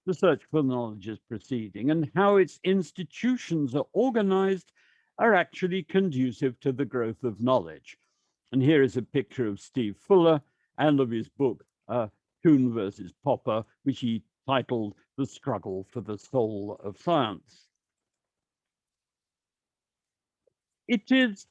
the search for knowledge is proceeding and how its institutions are organized are actually conducive to the growth of knowledge. And here is a picture of Steve Fuller and of his book, Kuhn versus Popper, which he titled The Struggle for the Soul of Science. It is,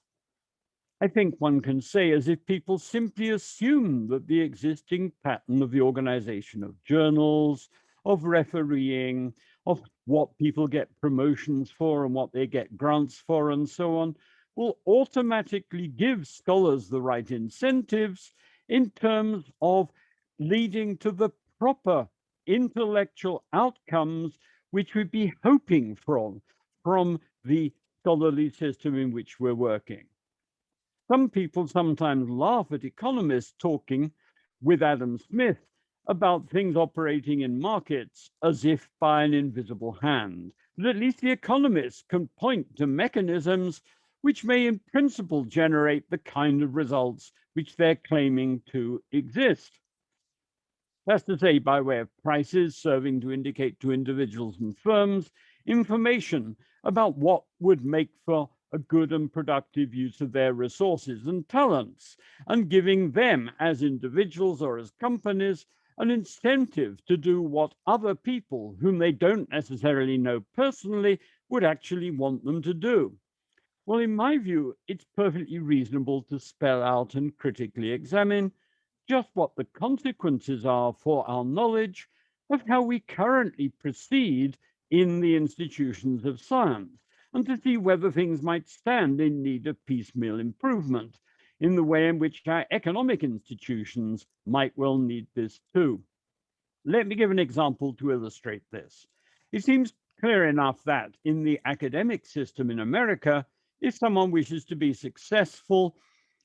I think one can say, as if people simply assume that the existing pattern of the organization of journals, of refereeing, of what people get promotions for and what they get grants for and so on, will automatically give scholars the right incentives in terms of leading to the proper intellectual outcomes which we'd be hoping from the scholarly system in which we're working. Some people sometimes laugh at economists talking with Adam Smith about things operating in markets as if by an invisible hand. But at least the economists can point to mechanisms which may in principle generate the kind of results which they're claiming to exist. That's to say, by way of prices serving to indicate to individuals and firms information about what would make for a good and productive use of their resources and talents, and giving them as individuals or as companies an incentive to do what other people whom they don't necessarily know personally would actually want them to do. Well, in my view, it's perfectly reasonable to spell out and critically examine just what the consequences are for our knowledge of how we currently proceed in the institutions of science, and to see whether things might stand in need of piecemeal improvement in the way in which our economic institutions might well need this too. Let me give an example to illustrate this. It seems clear enough that in the academic system in America, if someone wishes to be successful,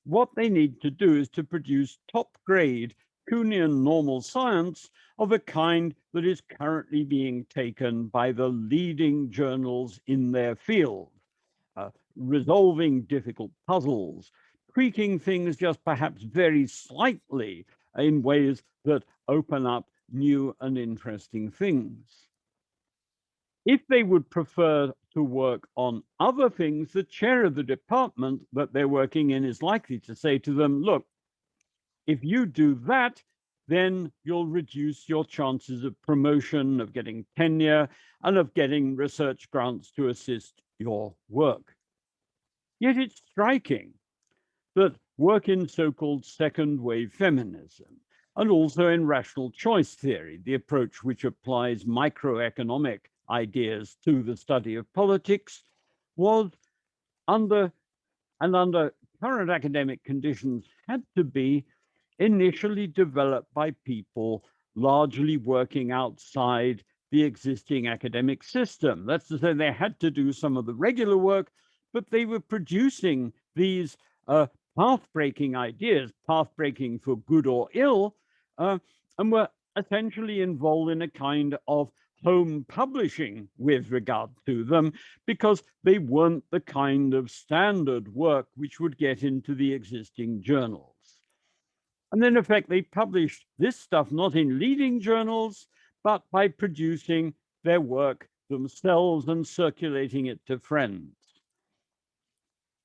what they need to do is to produce top grade Kuhnian normal science of a kind that is currently being taken by the leading journals in their field, resolving difficult puzzles, tweaking things just perhaps very slightly in ways that open up new and interesting things. If they would prefer to work on other things, the chair of the department that they're working in is likely to say to them, look, if you do that, then you'll reduce your chances of promotion, of getting tenure, and of getting research grants to assist your work. Yet it's striking that work in so-called second wave feminism, and also in rational choice theory, the approach which applies microeconomic ideas to the study of politics, was under current academic conditions had to be initially developed by people largely working outside the existing academic system. That's to say, they had to do some of the regular work, but they were producing these path-breaking ideas, path-breaking for good or ill, and were essentially involved in a kind of home publishing with regard to them, because they weren't the kind of standard work which would get into the existing journals. And then, in effect, they published this stuff not in leading journals, but by producing their work themselves and circulating it to friends.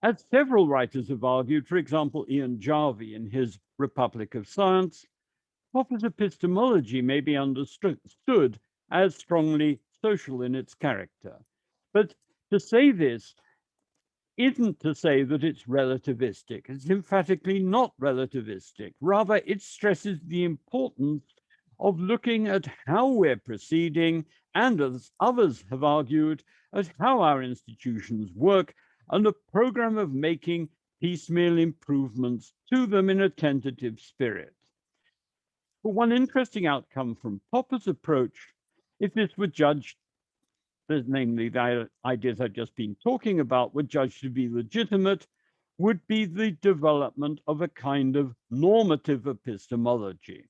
As several writers have argued, for example, Ian Jarvie in his Republic of Science, Popper's epistemology may be understood as strongly social in its character. But to say this isn't to say that it's relativistic. It's emphatically not relativistic. Rather, it stresses the importance of looking at how we're proceeding, and as others have argued, at how our institutions work, and a program of making piecemeal improvements to them in a tentative spirit. But one interesting outcome from Popper's approach, if this were judged, namely the ideas I've just been talking about, were judged to be legitimate, would be the development of a kind of normative epistemology.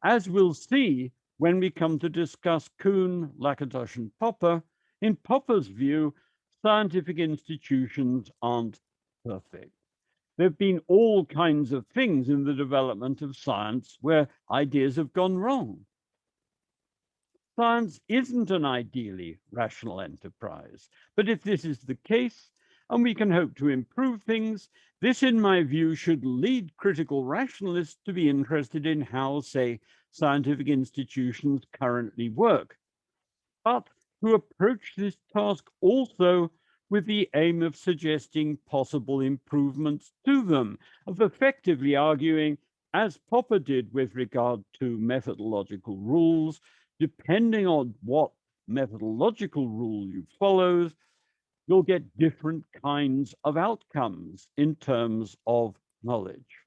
As we'll see when we come to discuss Kuhn, Lakatos, and Popper, in Popper's view, scientific institutions aren't perfect. There have been all kinds of things in the development of science where ideas have gone wrong. Science isn't an ideally rational enterprise, but if this is the case, and we can hope to improve things, this, in my view, should lead critical rationalists to be interested in how, say, scientific institutions currently work, but to approach this task also with the aim of suggesting possible improvements to them, of effectively arguing, as Popper did with regard to methodological rules, depending on what methodological rule you follow, you'll get different kinds of outcomes in terms of knowledge.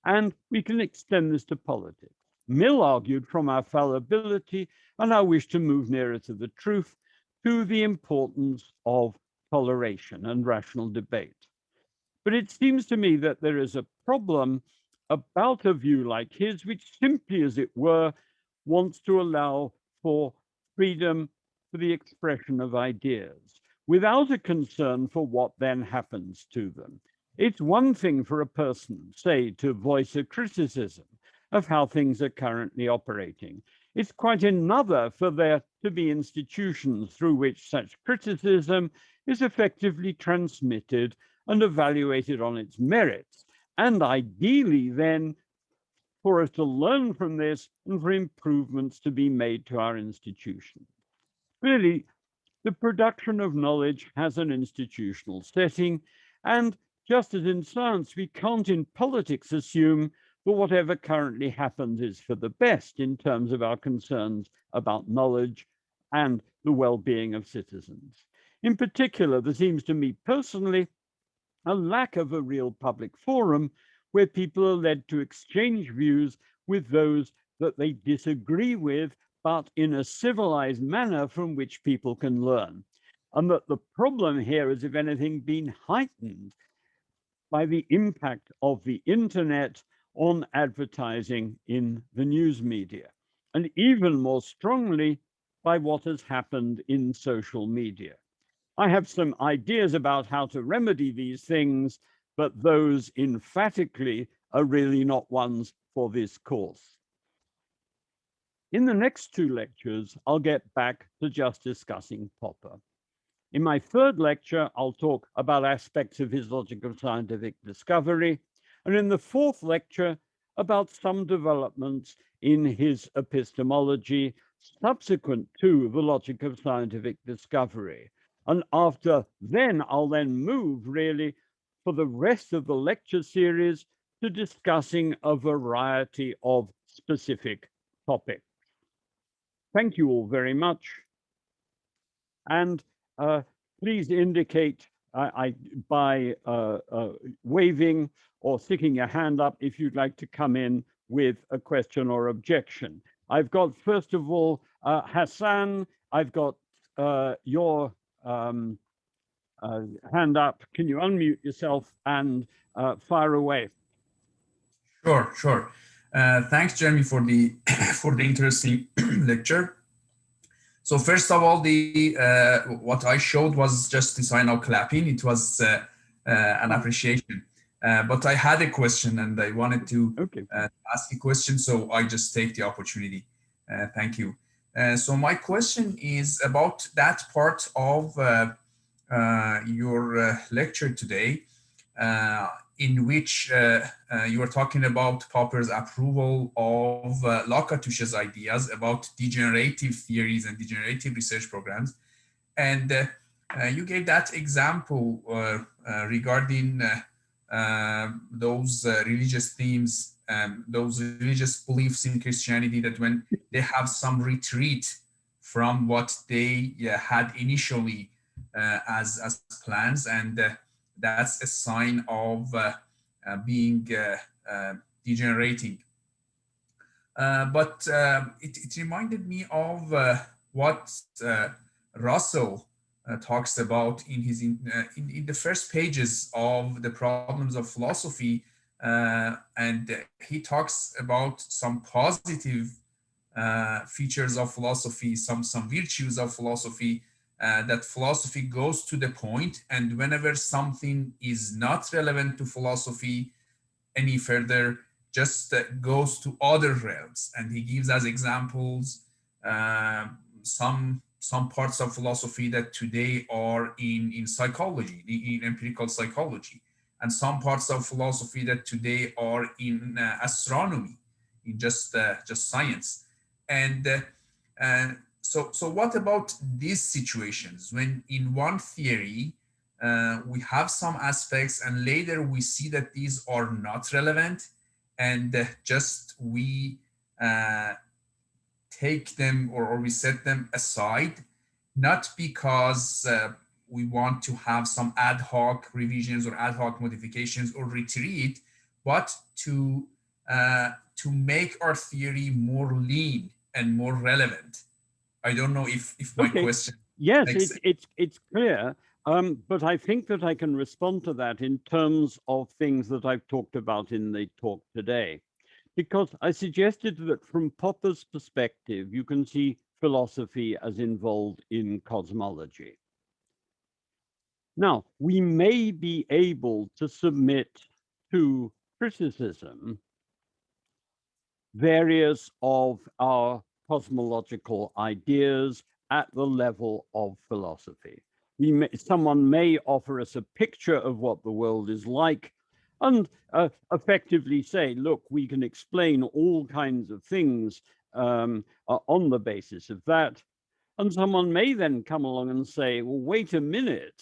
And we can extend this to politics. Mill argued from our fallibility and our wish to move nearer to the truth to the importance of toleration and rational debate. But it seems to me that there is a problem about a view like his, which simply, as it were, wants to allow for freedom for the expression of ideas without a concern for what then happens to them. It's one thing for a person, say, to voice a criticism of how things are currently operating. It's quite another for there to be institutions through which such criticism is effectively transmitted and evaluated on its merits, and ideally then for us to learn from this and for improvements to be made to our institutions. Really, the production of knowledge has an institutional setting, and just as in science, we can't in politics assume that whatever currently happens is for the best in terms of our concerns about knowledge and the well-being of citizens. In particular, there seems to me personally a lack of a real public forum where people are led to exchange views with those that they disagree with, but in a civilized manner from which people can learn. And that the problem here has, if anything, been heightened by the impact of the internet on advertising in the news media, and even more strongly by what has happened in social media. I have some ideas about how to remedy these things, but those emphatically are really not ones for this course. In the next two lectures, I'll get back to just discussing Popper. In my third lecture, I'll talk about aspects of his logic of scientific discovery, and in the fourth lecture, about some developments in his epistemology subsequent to the logic of scientific discovery. And after then, I'll then move really for the rest of the lecture series to discussing a variety of specific topics. Thank you all very much. And please indicate by waving or sticking your hand up if you'd like to come in with a question or objection. I've got, first of all, Hassan, I've got your hand up. Can you unmute yourself and fire away? Sure. Thanks, Jeremy, for the for the interesting lecture. So first of all, the what I showed was just the sign of clapping. It was an appreciation, but I had a question and I wanted to ask a question, so I just take the opportunity. Thank you. So my question is about that part of your lecture today, in which you were talking about Popper's approval of Lakatosh's ideas about degenerative theories and degenerative research programs. And you gave that example regarding those religious themes, those religious beliefs in Christianity, that when they have some retreat from what they had initially as plans, and that's a sign of being degenerating. But it reminded me of what Russell talks about in his in the first pages of the Problems of Philosophy, and he talks about some positive features of philosophy, some virtues of philosophy. That philosophy goes to the point, and whenever something is not relevant to philosophy any further, just goes to other realms. And he gives as examples some parts of philosophy that today are in psychology, in empirical psychology, and some parts of philosophy that today are in astronomy, in just science. And so what about these situations when in one theory we have some aspects and later we see that these are not relevant, and just we take them or we set them aside, not because we want to have some ad hoc revisions or ad hoc modifications or retreat, but to make our theory more lean and more relevant. I don't know if my question. Yes, it's clear, but I think that I can respond to that in terms of things that I've talked about in the talk today, because I suggested that from Popper's perspective, you can see philosophy as involved in cosmology. Now, we may be able to submit to criticism various of our cosmological ideas at the level of philosophy. Someone may offer us a picture of what the world is like and effectively say, look, we can explain all kinds of things on the basis of that. And someone may then come along and say, well, wait a minute.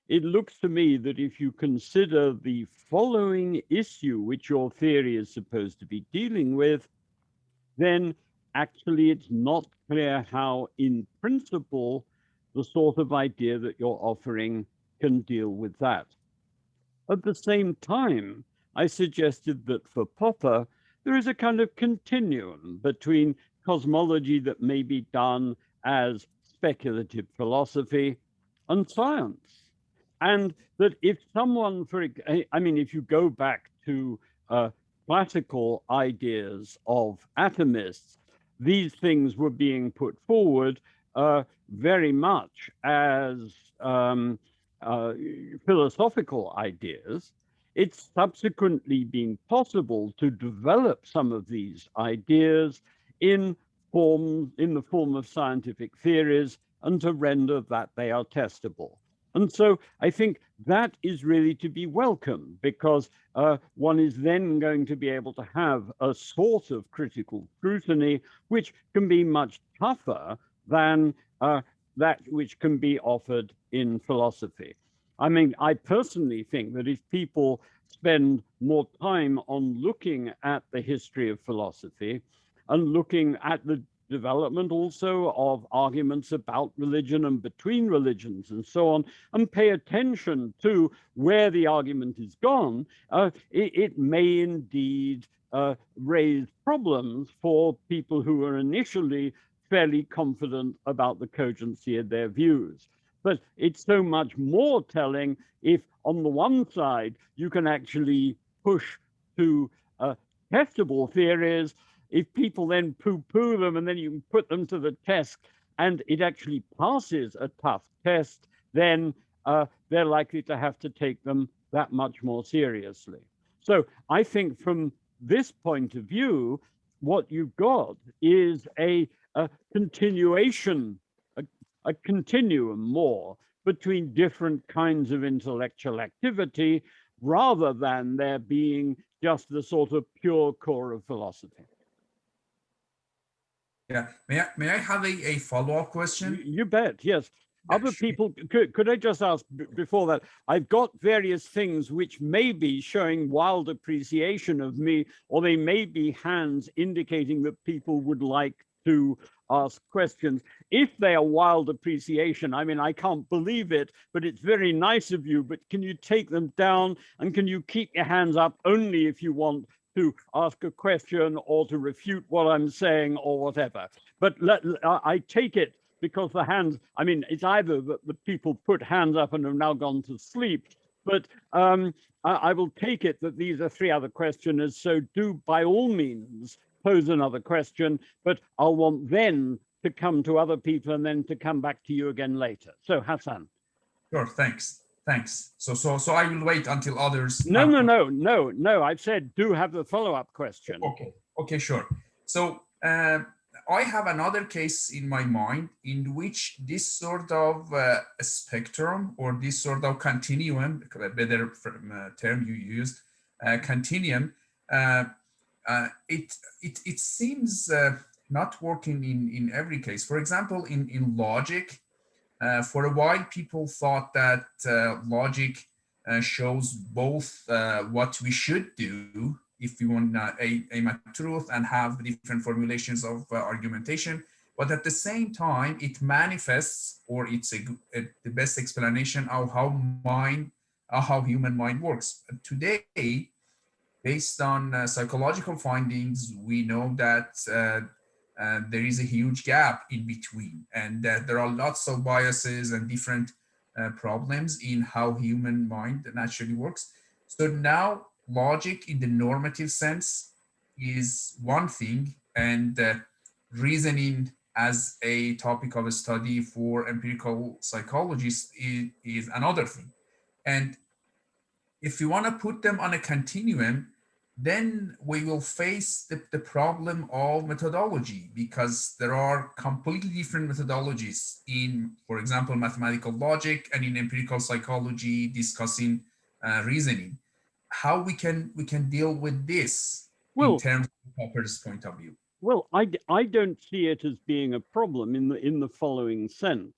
It looks to me that if you consider the following issue, which your theory is supposed to be dealing with, then actually it's not clear how, in principle, the sort of idea that you're offering can deal with that. At the same time, I suggested that for Popper, there is a kind of continuum between cosmology that may be done as speculative philosophy and science. And that if someone, I mean, if you go back to classical ideas of atomists, these things were being put forward very much as uh, philosophical ideas. It's subsequently been possible to develop some of these ideas in in the form of scientific theories and to render that they are testable. And so I think that is really to be welcomed, because one is then going to be able to have a sort of critical scrutiny which can be much tougher than that which can be offered in philosophy. I mean, I personally think that if people spend more time on looking at the history of philosophy and looking at the development also of arguments about religion and between religions and so on, and pay attention to where the argument is gone, it may indeed raise problems for people who are initially fairly confident about the cogency of their views. But it's so much more telling if, on the one side, you can actually push to testable theories. If people then poo-poo them and then you can put them to the test and it actually passes a tough test, then they're likely to have to take them that much more seriously. So I think from this point of view, what you've got is a continuation, a continuum more between different kinds of intellectual activity, rather than there being just the sort of pure core of philosophy. Yeah. May I have a follow-up question? You bet, yes. Yeah, Other sure. people, could I just ask before that, I've got various things which may be showing wild appreciation of me, or they may be hands indicating that people would like to ask questions. If they are wild appreciation, I mean, I can't believe it, but it's very nice of you, but can you take them down, and can you keep your hands up only if you want to ask a question or to refute what I'm saying or whatever. But I take it, because the hands, I mean, it's either that the people put hands up and have now gone to sleep, but I will take it that these are three other questioners, so do by all means pose another question, but I'll want then to come to other people and then to come back to you again later. So Hassan. Sure, thanks. Thanks. So I will wait until others No, have. no. I've said do have the follow-up question. Okay, sure. So I have another case in my mind in which this sort of spectrum, or this sort of continuum, a better term you used, continuum, it seems not working in every case. For example, in logic, for a while, people thought that logic shows both what we should do if we want aim at truth and have different formulations of argumentation, but at the same time, it manifests, or it's the best explanation of how human mind works. Today, based on psychological findings, we know that there is a huge gap in between, and that there are lots of biases and different problems in how human mind naturally works. So now logic in the normative sense is one thing, and reasoning as a topic of study for empirical psychologists is another thing. And if you want to put them on a continuum, then we will face the problem of methodology, because there are completely different methodologies in, for example, mathematical logic, and in empirical psychology discussing reasoning. How we can deal with this in Well, terms of Popper's point of view? well, I don't see it as being a problem in the following sense.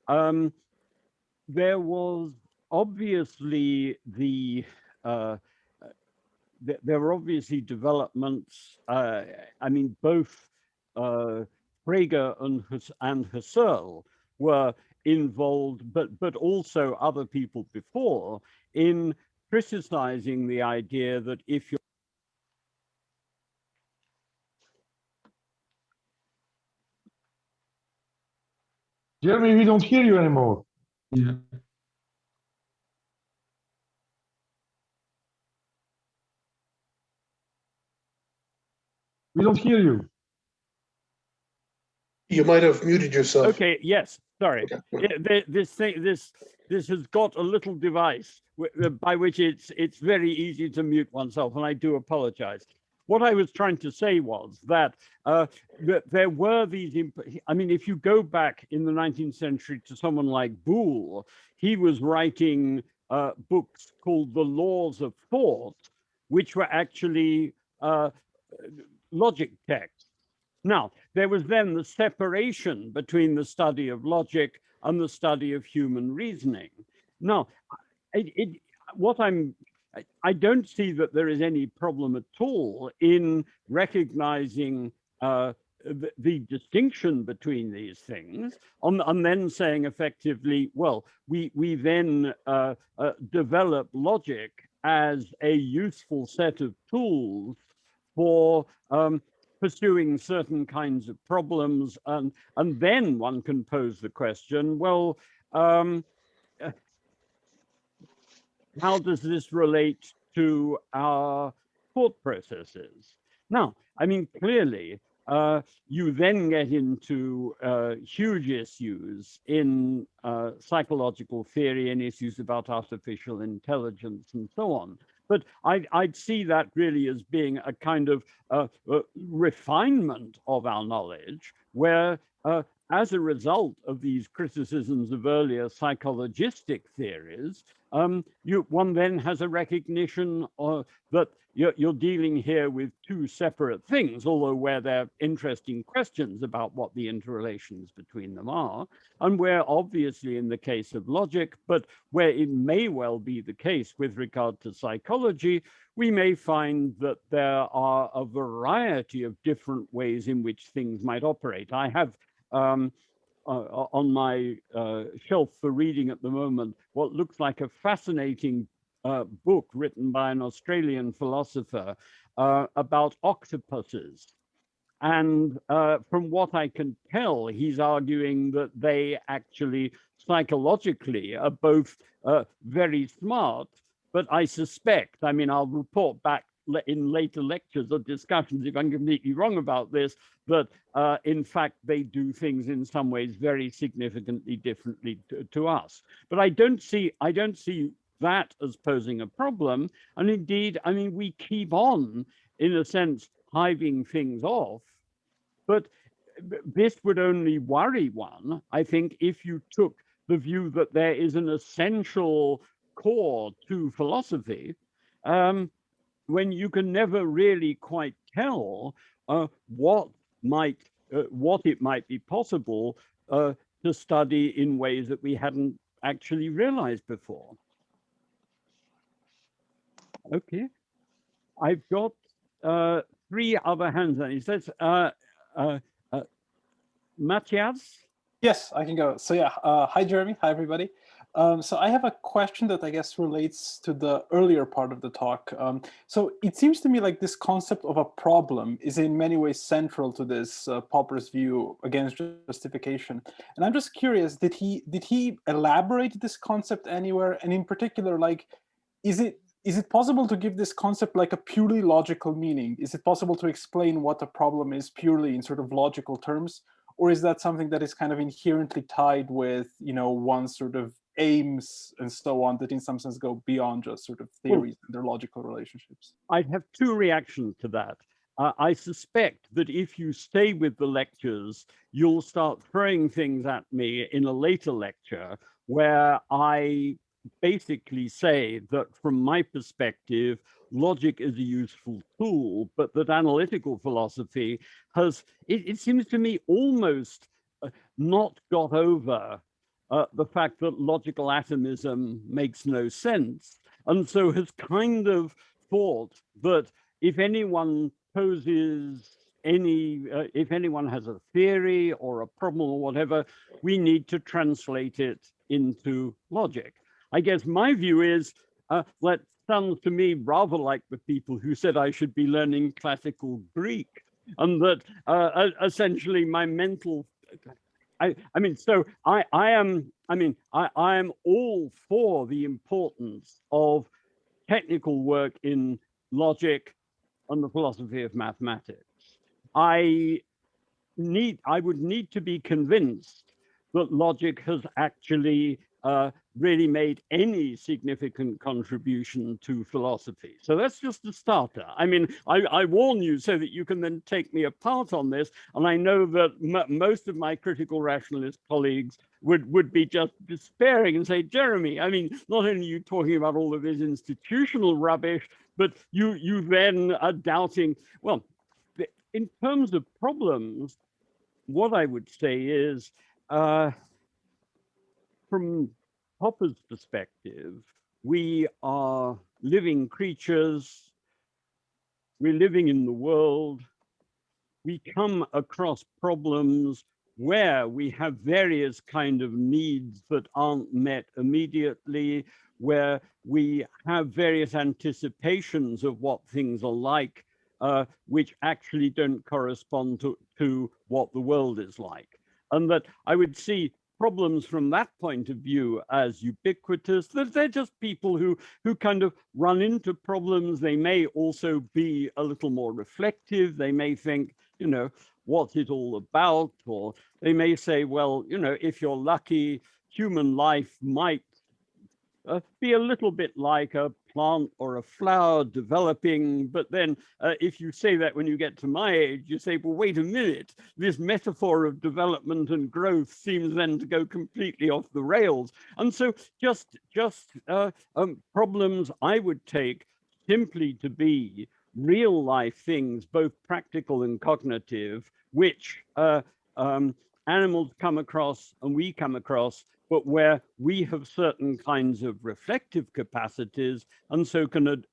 There was obviously there were obviously developments. I mean, both Frege and Husserl were involved, but also other people before, in criticizing the idea that if you're Jeremy, we don't hear you anymore. Yeah. We don't hear you. You might have muted yourself. okay, yes, sorry. Okay. This has got a little device by which it's very easy to mute oneself, and I do apologize. What I was trying to say was that there were these, I mean, if you go back in the 19th century to someone like Boole, he was writing books called The Laws of Thought, which were actually logic texts. Now, there was then the separation between the study of logic and the study of human reasoning. Now, I don't see that there is any problem at all in recognizing the distinction between these things, and then saying effectively, well, we then develop logic as a useful set of tools for pursuing certain kinds of problems, and then one can pose the question, well, how does this relate to our thought processes? Now, I mean, clearly, you then get into huge issues in psychological theory and issues about artificial intelligence and so on. But I'd see that really as being a kind of refinement of our knowledge, where as a result of these criticisms of earlier psychologistic theories, one then has a recognition that you're dealing here with two separate things, although where there are interesting questions about what the interrelations between them are, and where obviously in the case of logic, but where it may well be the case with regard to psychology, we may find that there are a variety of different ways in which things might operate. I have on my shelf for reading at the moment what looks like a fascinating book written by an Australian philosopher about octopuses. And from what I can tell, he's arguing that they actually psychologically are both very smart, but I suspect, I mean, I'll report back in later lectures or discussions if I'm completely wrong about this, that in fact they do things in some ways very significantly differently to us. But I don't see that as posing a problem. And indeed, I mean, we keep on, in a sense, hiving things off. But this would only worry one, I think, if you took the view that there is an essential core to philosophy, when you can never really quite tell what it might be possible to study in ways that we hadn't actually realized before. Okay, I've got 3 other hands. And he says, Matthias? Yes, I can go. So yeah, hi Jeremy, hi everybody. So I have a question that I guess relates to the earlier part of the talk. So it seems to me like this concept of a problem is in many ways central to this Popper's view against justification. And I'm just curious, did he elaborate this concept anywhere? And in particular, like, is it possible to give this concept like a purely logical meaning? Is it possible to explain what a problem is purely in sort of logical terms? Or is that something that is kind of inherently tied with, you know, one's sort of aims and so on, that in some sense go beyond just sort of theories and their logical relationships? I'd have 2 reactions to that. I suspect that if you stay with the lectures, you'll start throwing things at me in a later lecture where I basically say that from my perspective, logic is a useful tool, but that analytical philosophy has, it seems to me, almost not got over the fact that logical atomism makes no sense, and so has kind of thought that if anyone poses if anyone has a theory or a problem or whatever, we need to translate it into logic. I guess my view is that sounds to me rather like the people who said I should be learning classical Greek, and that essentially my mental, I am all for the importance of technical work in logic and the philosophy of mathematics. I would need to be convinced that logic has actually really made any significant contribution to philosophy. So that's just a starter. I mean, I warn you so that you can then take me apart on this. And I know that most of my critical rationalist colleagues would be just despairing and say, Jeremy, I mean, not only are you talking about all of this institutional rubbish, but you then are doubting. Well, in terms of problems, what I would say is, from Popper's perspective, we are living creatures, we're living in the world, we come across problems where we have various kind of needs that aren't met immediately, where we have various anticipations of what things are like, which actually don't correspond to what the world is like. And that I would see problems from that point of view as ubiquitous. They're just people who kind of run into problems. They may also be a little more reflective. They may think, you know, what's it all about? Or they may say, well, you know, if you're lucky, human life might be a little bit like a plant or a flower developing. But then if you say that when you get to my age, you say, well, wait a minute, this metaphor of development and growth seems then to go completely off the rails. And so just problems I would take simply to be real life things, both practical and cognitive, which animals come across and we come across, but where we have certain kinds of reflective capacities and so can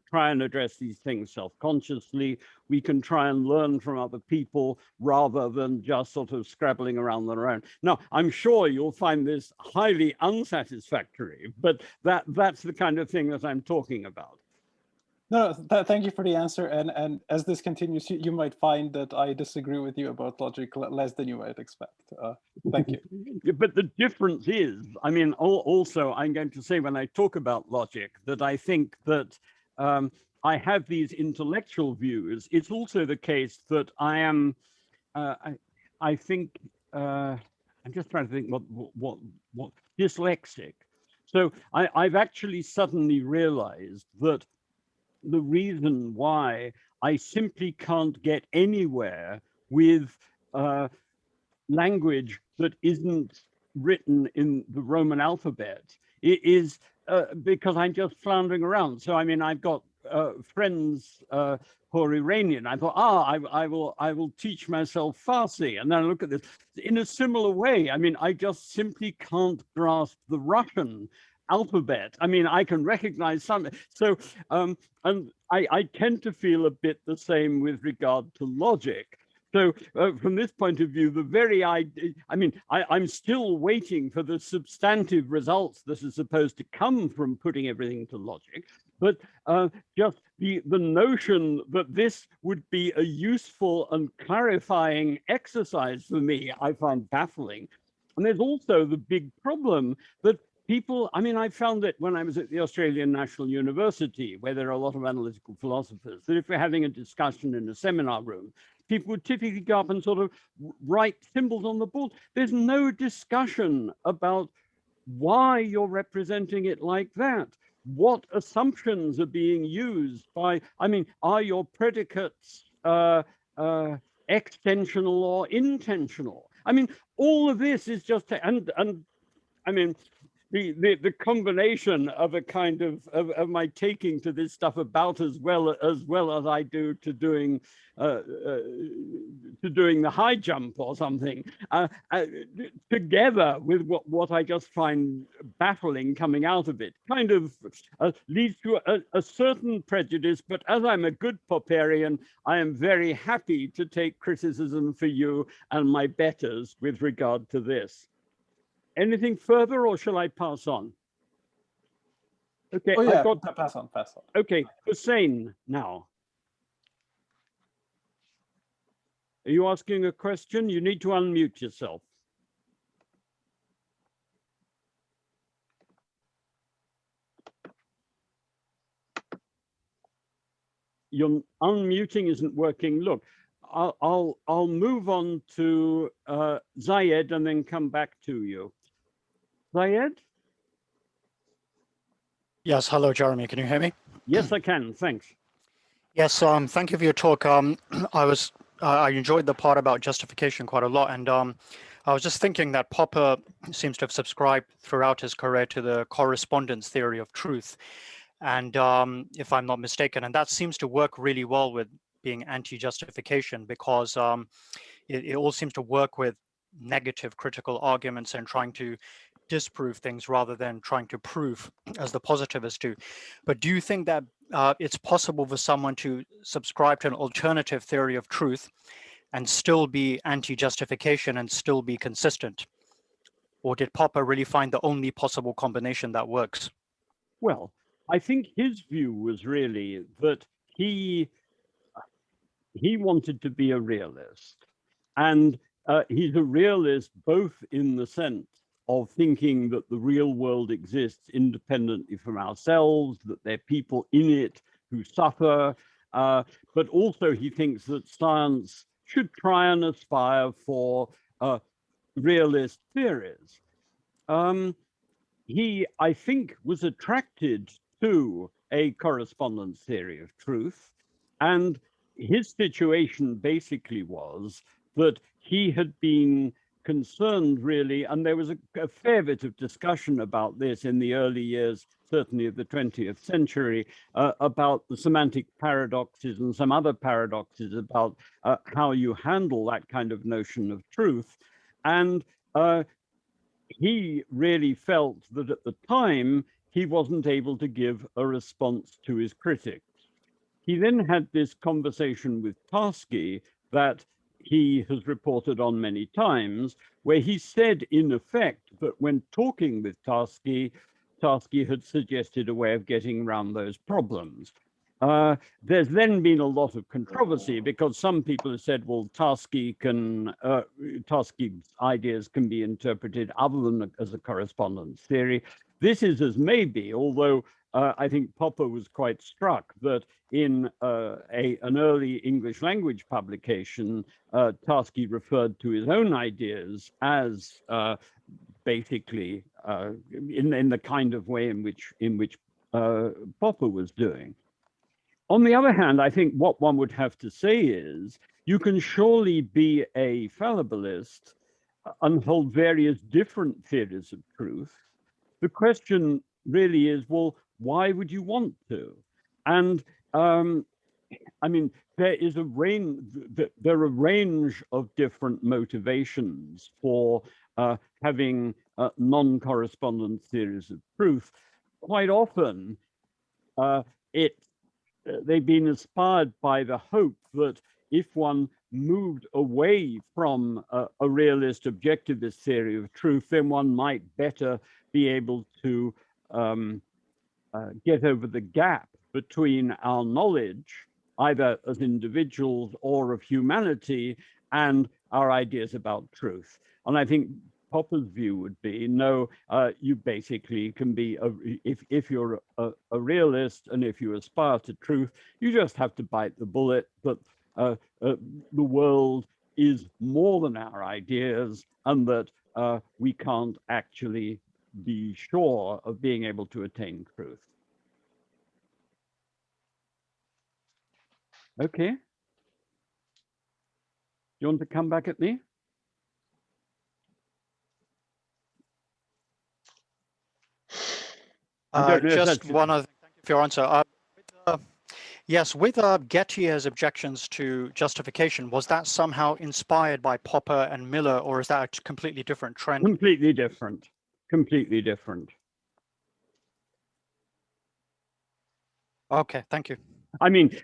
try and address these things self-consciously. We can try and learn from other people rather than just sort of scrabbling around on our own. Now, I'm sure you'll find this highly unsatisfactory, but that's the kind of thing that I'm talking about. No, thank you for the answer. And as this continues, you might find that I disagree with you about logic less than you might expect. Thank you. But the difference is, I mean, also I'm going to say when I talk about logic that I think that I have these intellectual views. It's also the case that I am, I think, I'm just trying to think what dyslexic. So I've actually suddenly realized that the reason why I simply can't get anywhere with language that isn't written in the Roman alphabet is because I'm just floundering around. So I mean, I've got friends who are Iranian. I thought, I will teach myself Farsi, and then I look at this in a similar way. I mean, I just simply can't grasp the Russian alphabet. I mean, I can recognize some. So, and I tend to feel a bit the same with regard to logic. So from this point of view, the very idea, I mean, I'm still waiting for the substantive results that are supposed to come from putting everything to logic, but just the notion that this would be a useful and clarifying exercise for me, I find baffling. And there's also the big problem that people, I mean, I found it when I was at the Australian National University, where there are a lot of analytical philosophers, that if we're having a discussion in a seminar room, people would typically go up and sort of write symbols on the board. There's no discussion about why you're representing it like that. What assumptions are being used by, I mean, are your predicates extensional or intentional? I mean, all of this is just, and I mean, the combination of a kind of my taking to this stuff about as well as I do to doing the high jump or something, together with what I just find baffling coming out of it, kind of leads to a certain prejudice. But as I'm a good Popperian, I am very happy to take criticism for you and my betters with regard to this. Anything further, or shall I pass on? Okay, Oh yeah, I've got pass on. Okay, Hussein now. Are you asking a question? You need to unmute yourself. Your unmuting isn't working. Look, I'll move on to Zayed and then come back to you. Zayed? Yes, hello, Jeremy. Can you hear me? Yes, I can. Thanks. Yes, thank you for your talk. I enjoyed the part about justification quite a lot, and I was just thinking that Popper seems to have subscribed throughout his career to the correspondence theory of truth, and if I'm not mistaken, and that seems to work really well with being anti-justification, because it all seems to work with negative critical arguments and trying to disprove things rather than trying to prove, as the positivists do. But do you think that it's possible for someone to subscribe to an alternative theory of truth and still be anti-justification and still be consistent? Or did Popper really find the only possible combination that works? Well, I think his view was really that he wanted to be a realist. And he's a realist both in the sense of thinking that the real world exists independently from ourselves, that there are people in it who suffer, but also he thinks that science should try and aspire for realist theories. He, I think, was attracted to a correspondence theory of truth, and his situation basically was that he had been concerned really, and there was a fair bit of discussion about this in the early years, certainly of the 20th century, about the semantic paradoxes and some other paradoxes about how you handle that kind of notion of truth. And he really felt that at the time, he wasn't able to give a response to his critics. He then had this conversation with Tarski that he has reported on many times, where he said, in effect, that when talking with Tarski had suggested a way of getting around those problems. There's then been a lot of controversy because some people have said, well, Tarski's ideas can be interpreted other than as a correspondence theory. This is as may be, although I think Popper was quite struck that in an early English language publication, Tarski referred to his own ideas as basically in the kind of way in which Popper was doing. On the other hand, I think what one would have to say is you can surely be a fallibilist and hold various different theories of truth. The question really is, well, why would you want to? And I mean, there are a range of different motivations for having non-correspondence theories of truth. Quite often, they've been inspired by the hope that if one moved away from a realist objectivist theory of truth, then one might better be able to get over the gap between our knowledge, either as individuals or of humanity, and our ideas about truth. And I think Popper's view would be, no, you basically can be, if you're a realist and if you aspire to truth, you just have to bite the bullet that the world is more than our ideas and that we can't actually be sure of being able to attain truth. Okay. You want to come back at me? don't know if Just that's- one other thing. Thank you for your answer. Yes, with Getty's objections to justification, was that somehow inspired by Popper and Miller, or is that a completely different trend? Completely different. Completely different. Okay, thank you. I mean,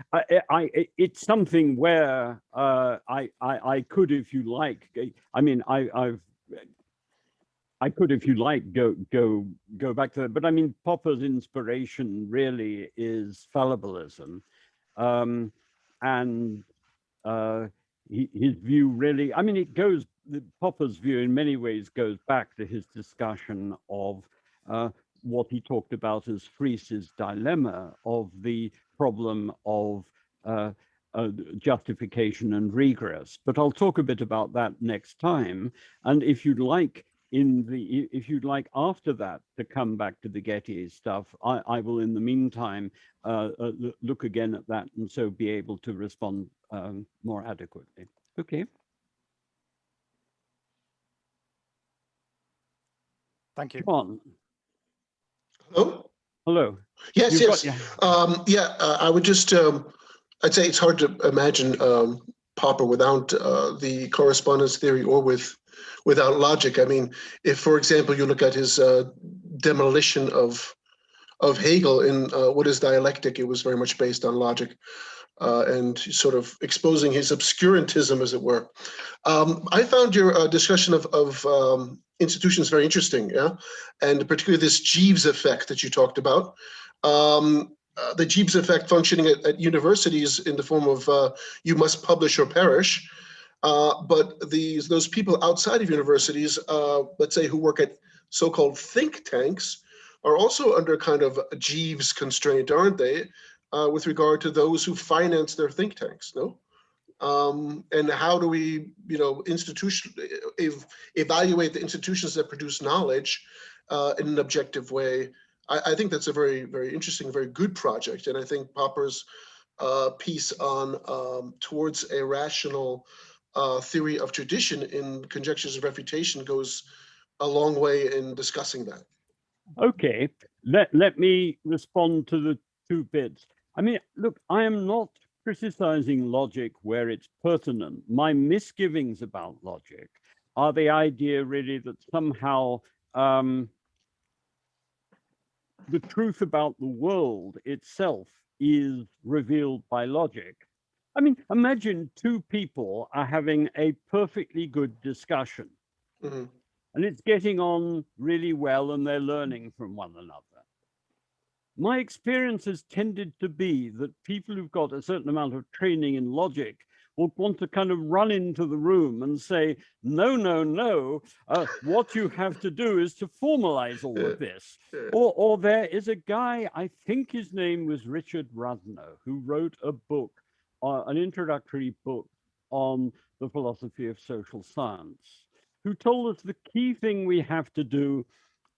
it's something where I could, if you like. I mean, I could, if you like, go back to that. But I mean, Popper's inspiration really is fallibilism, and his view really. I mean, it goes. Popper's view, in many ways, goes back to his discussion of what he talked about as Fries's dilemma of the problem of justification and regress. But I'll talk a bit about that next time. And if you'd like, after that to come back to the Getty stuff, I will, in the meantime, look again at that and so be able to respond more adequately. Okay. Thank you. Come on. Hello? Hello. Yes, You've yes. got- Yeah, I would just, I'd say it's hard to imagine Popper without the correspondence theory or without logic. I mean, if, for example, you look at his demolition of Hegel in What is Dialectic, it was very much based on logic and sort of exposing his obscurantism, as it were. I found your discussion of institutions very interesting, yeah, and particularly this Jeeves effect that you talked about. The Jeeves effect functioning at universities in the form of you must publish or perish. But those people outside of universities, let's say who work at so-called think tanks, are also under kind of a Jeeves constraint, aren't they, with regard to those who finance their think tanks, no? And how do we, evaluate the institutions that produce knowledge in an objective way? I think that's a very, very interesting, very good project. And I think Popper's piece on towards a rational theory of tradition in Conjectures and Refutation goes a long way in discussing that. Okay, let me respond to the two bits. I mean, look, I am not criticizing logic where it's pertinent. My misgivings about logic are the idea really that somehow the truth about the world itself is revealed by logic. I mean, imagine two people are having a perfectly good discussion. Mm-hmm. And it's getting on really well and they're learning from one another. My experience has tended to be that people who've got a certain amount of training in logic will want to kind of run into the room and say, no, no, no, what you have to do is to formalize all of this. Or there is a guy, I think his name was Richard Rudno, who wrote a book, an introductory book on the philosophy of social science, who told us the key thing we have to do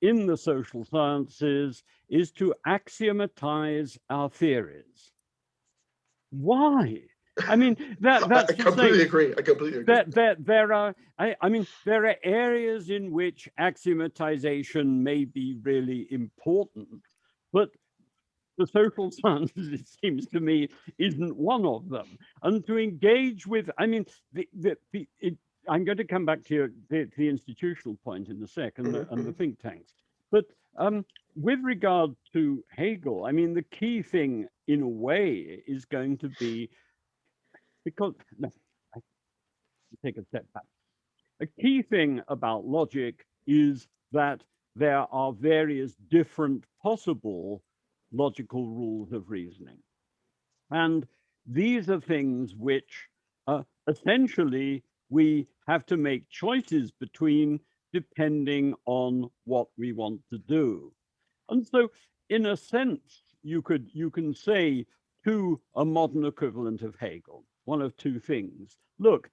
in the social sciences is to axiomatize our theories. Why? I mean, that's I completely agree. I completely agree. There are, I mean, there are areas in which axiomatization may be really important, but the social sciences, it seems to me, isn't one of them. And to engage with, I mean, I'm going to come back to the institutional point in a sec and the think tanks. But with regard to Hegel, I mean, the key thing in a way is going to be, because, no, I take a step back. A key thing about logic is that there are various different possible logical rules of reasoning. And these are things which essentially we have to make choices between depending on what we want to do. And so in a sense, you can say to a modern equivalent of Hegel, one of two things. Look,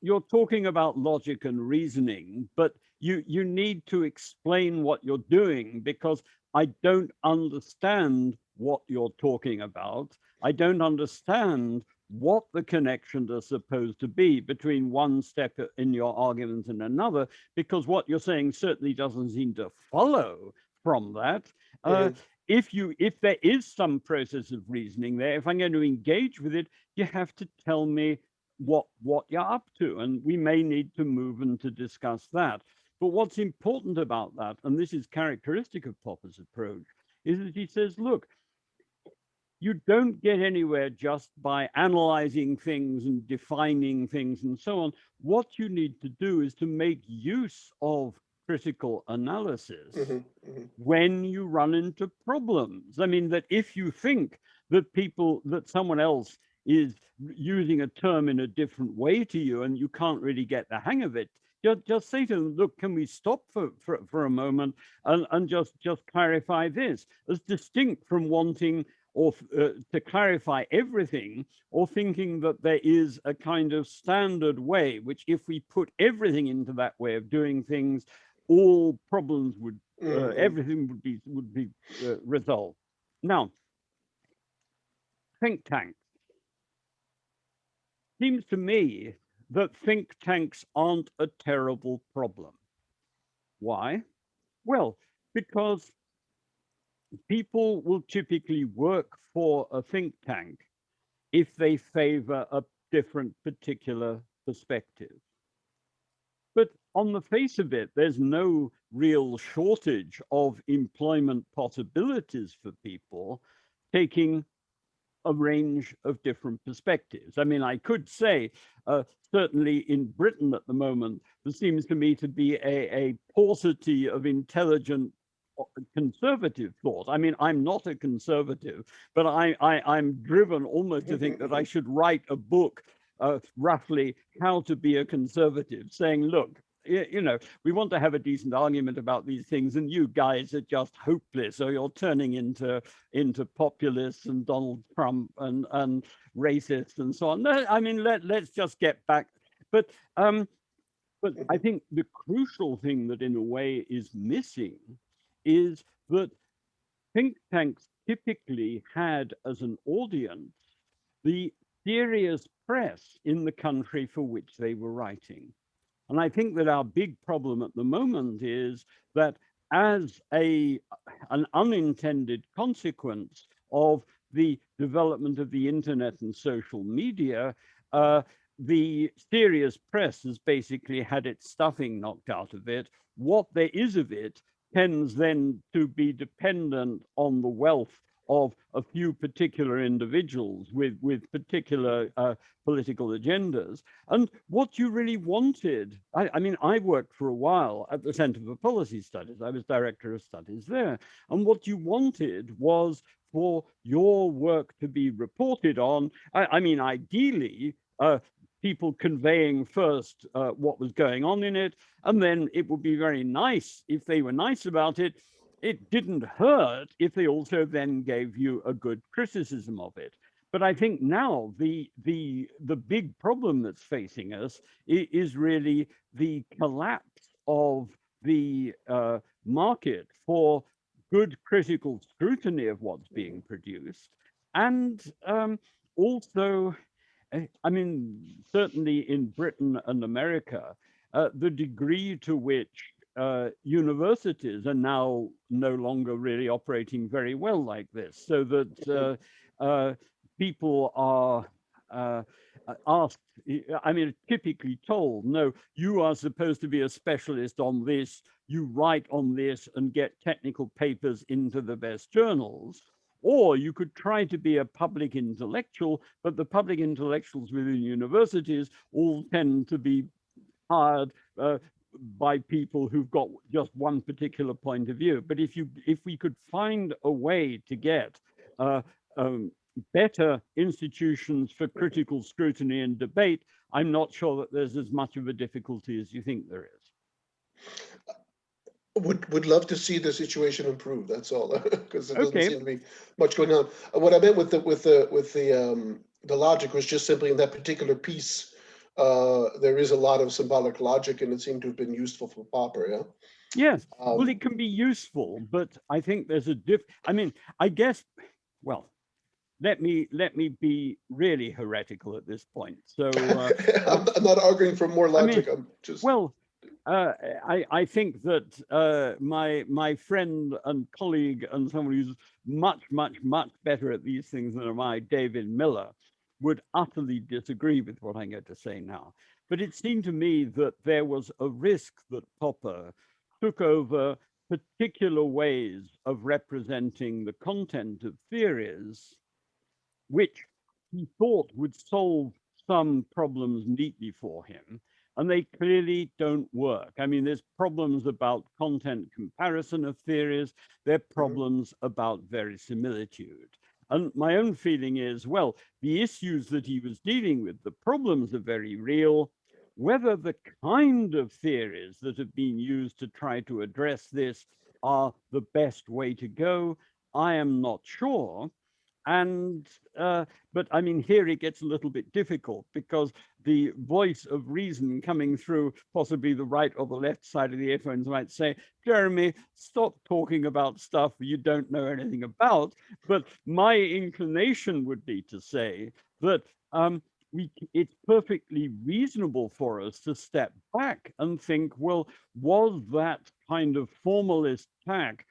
you're talking about logic and reasoning, but you need to explain what you're doing because I don't understand what you're talking about. I don't understand what the connections are supposed to be between one step in your argument and another, because what you're saying certainly doesn't seem to follow from that. If there is some process of reasoning there, if I'm going to engage with it, you have to tell me what you're up to, and we may need to move and to discuss that. But what's important about that, and this is characteristic of Popper's approach, is that he says, look, you don't get anywhere just by analyzing things and defining things and so on. What you need to do is to make use of critical analysis when you run into problems. I mean, that if you think that someone else is using a term in a different way to you and you can't really get the hang of it, just say to them, look, can we stop for a moment and just clarify this, as distinct from wanting or to clarify everything, or thinking that there is a kind of standard way, which if we put everything into that way of doing things, all problems would, everything would be resolved. Now, think tanks. Seems to me that think tanks aren't a terrible problem. Why? Well, because people will typically work for a think tank if they favor a different particular perspective. But on the face of it, there's no real shortage of employment possibilities for people taking a range of different perspectives. I mean, I could say, certainly in Britain at the moment, there seems to me to be a paucity of intelligent conservative thought. I mean, I'm not a conservative, but I'm driven almost to think that I should write a book, roughly how to be a conservative, saying, look, you know, we want to have a decent argument about these things, and you guys are just hopeless, or you're turning into populists and Donald Trump and racists and so on. No, I mean, let's just get back. But I think the crucial thing that in a way is missing is that think tanks typically had as an audience the serious press in the country for which they were writing. And I think that our big problem at the moment is that as an unintended consequence of the development of the internet and social media, the serious press has basically had its stuffing knocked out of it. What there is of it tends then to be dependent on the wealth of a few particular individuals with particular political agendas. And what you really wanted, I mean, I worked for a while at the Center for Policy Studies. I was director of studies there. And what you wanted was for your work to be reported on. I mean, ideally, people conveying first what was going on in it, and then it would be very nice if they were nice about it. It didn't hurt if they also then gave you a good criticism of it. But I think now the big problem that's facing us is really the collapse of the market for good critical scrutiny of what's being produced, and also, I mean, certainly in Britain and America, the degree to which universities are now no longer really operating very well like this, so that people are asked, I mean, typically told, no, you are supposed to be a specialist on this, you write on this and get technical papers into the best journals. Or you could try to be a public intellectual, but the public intellectuals within universities all tend to be hired by people who've got just one particular point of view. But if we could find a way to get better institutions for critical scrutiny and debate, I'm not sure that there's as much of a difficulty as you think there is. Would love to see the situation improve. That's all, because there doesn't seem to be much going on. What I meant with the logic was just simply in that particular piece. There is a lot of symbolic logic, and it seemed to have been useful for Popper. Yeah. Yes. Well, it can be useful, but I think there's a I mean, I guess. Well, let me be really heretical at this point. So I'm not arguing for more logic. I mean, I'm just I think that my friend and colleague and someone who's much better at these things than I, David Miller, would utterly disagree with what I'm going to say now. But it seemed to me that there was a risk that Popper took over particular ways of representing the content of theories, which he thought would solve some problems neatly for him, and they clearly don't work. I mean, there's problems about content comparison of theories, there are problems about verisimilitude. And my own feeling is, well, the issues that he was dealing with, the problems are very real. Whether the kind of theories that have been used to try to address this are the best way to go, I am not sure. And but I mean, here it gets a little bit difficult because the voice of reason coming through possibly the right or the left side of the earphones might say, Jeremy, stop talking about stuff you don't know anything about. But my inclination would be to say that it's perfectly reasonable for us to step back and think, well, was that kind of formalist tack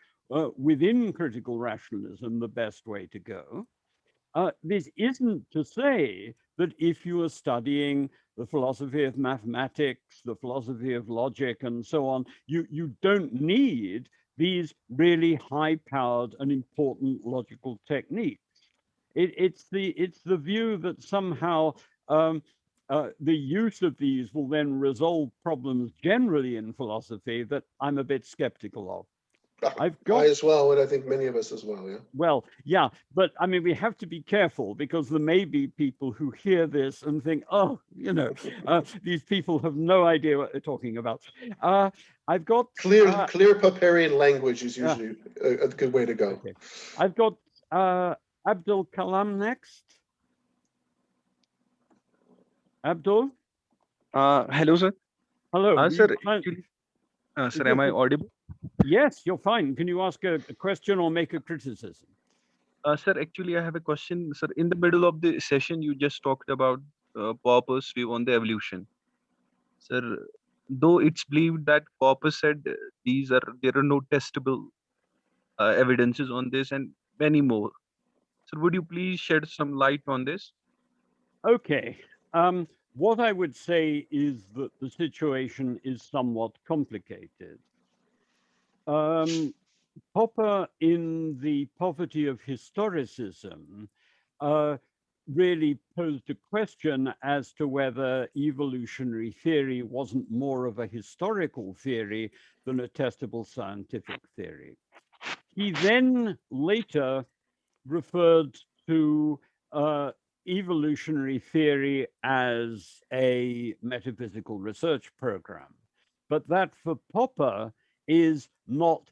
within critical rationalism the best way to go? This isn't to say that if you are studying the philosophy of mathematics, the philosophy of logic, and so on, you don't need these really high-powered and important logical techniques. It's the view that somehow the use of these will then resolve problems generally in philosophy that I'm a bit skeptical of. I've got, I as well, and I think many of us as well, yeah. well, yeah, but I mean, we have to be careful because there may be people who hear this and think, oh, you know, these people have no idea what they're talking about. I've got clear Popperian language is usually a good way to go. Okay. I've got Abdul Kalam next. Abdul? Hello, sir. Hello. Sir, actually, sir, am I audible? Yes, you're fine. Can you ask a question or make a criticism? Sir, actually, I have a question. Sir, in the middle of the session, you just talked about Popper's view on the evolution. Sir, though it's believed that Popper said there are no testable evidences on this and many more. So would you please shed some light on this? Okay. What I would say is that the situation is somewhat complicated. Popper, in the Poverty of Historicism, really posed a question as to whether evolutionary theory wasn't more of a historical theory than a testable scientific theory. He then later referred to evolutionary theory as a metaphysical research program, but that for Popper is not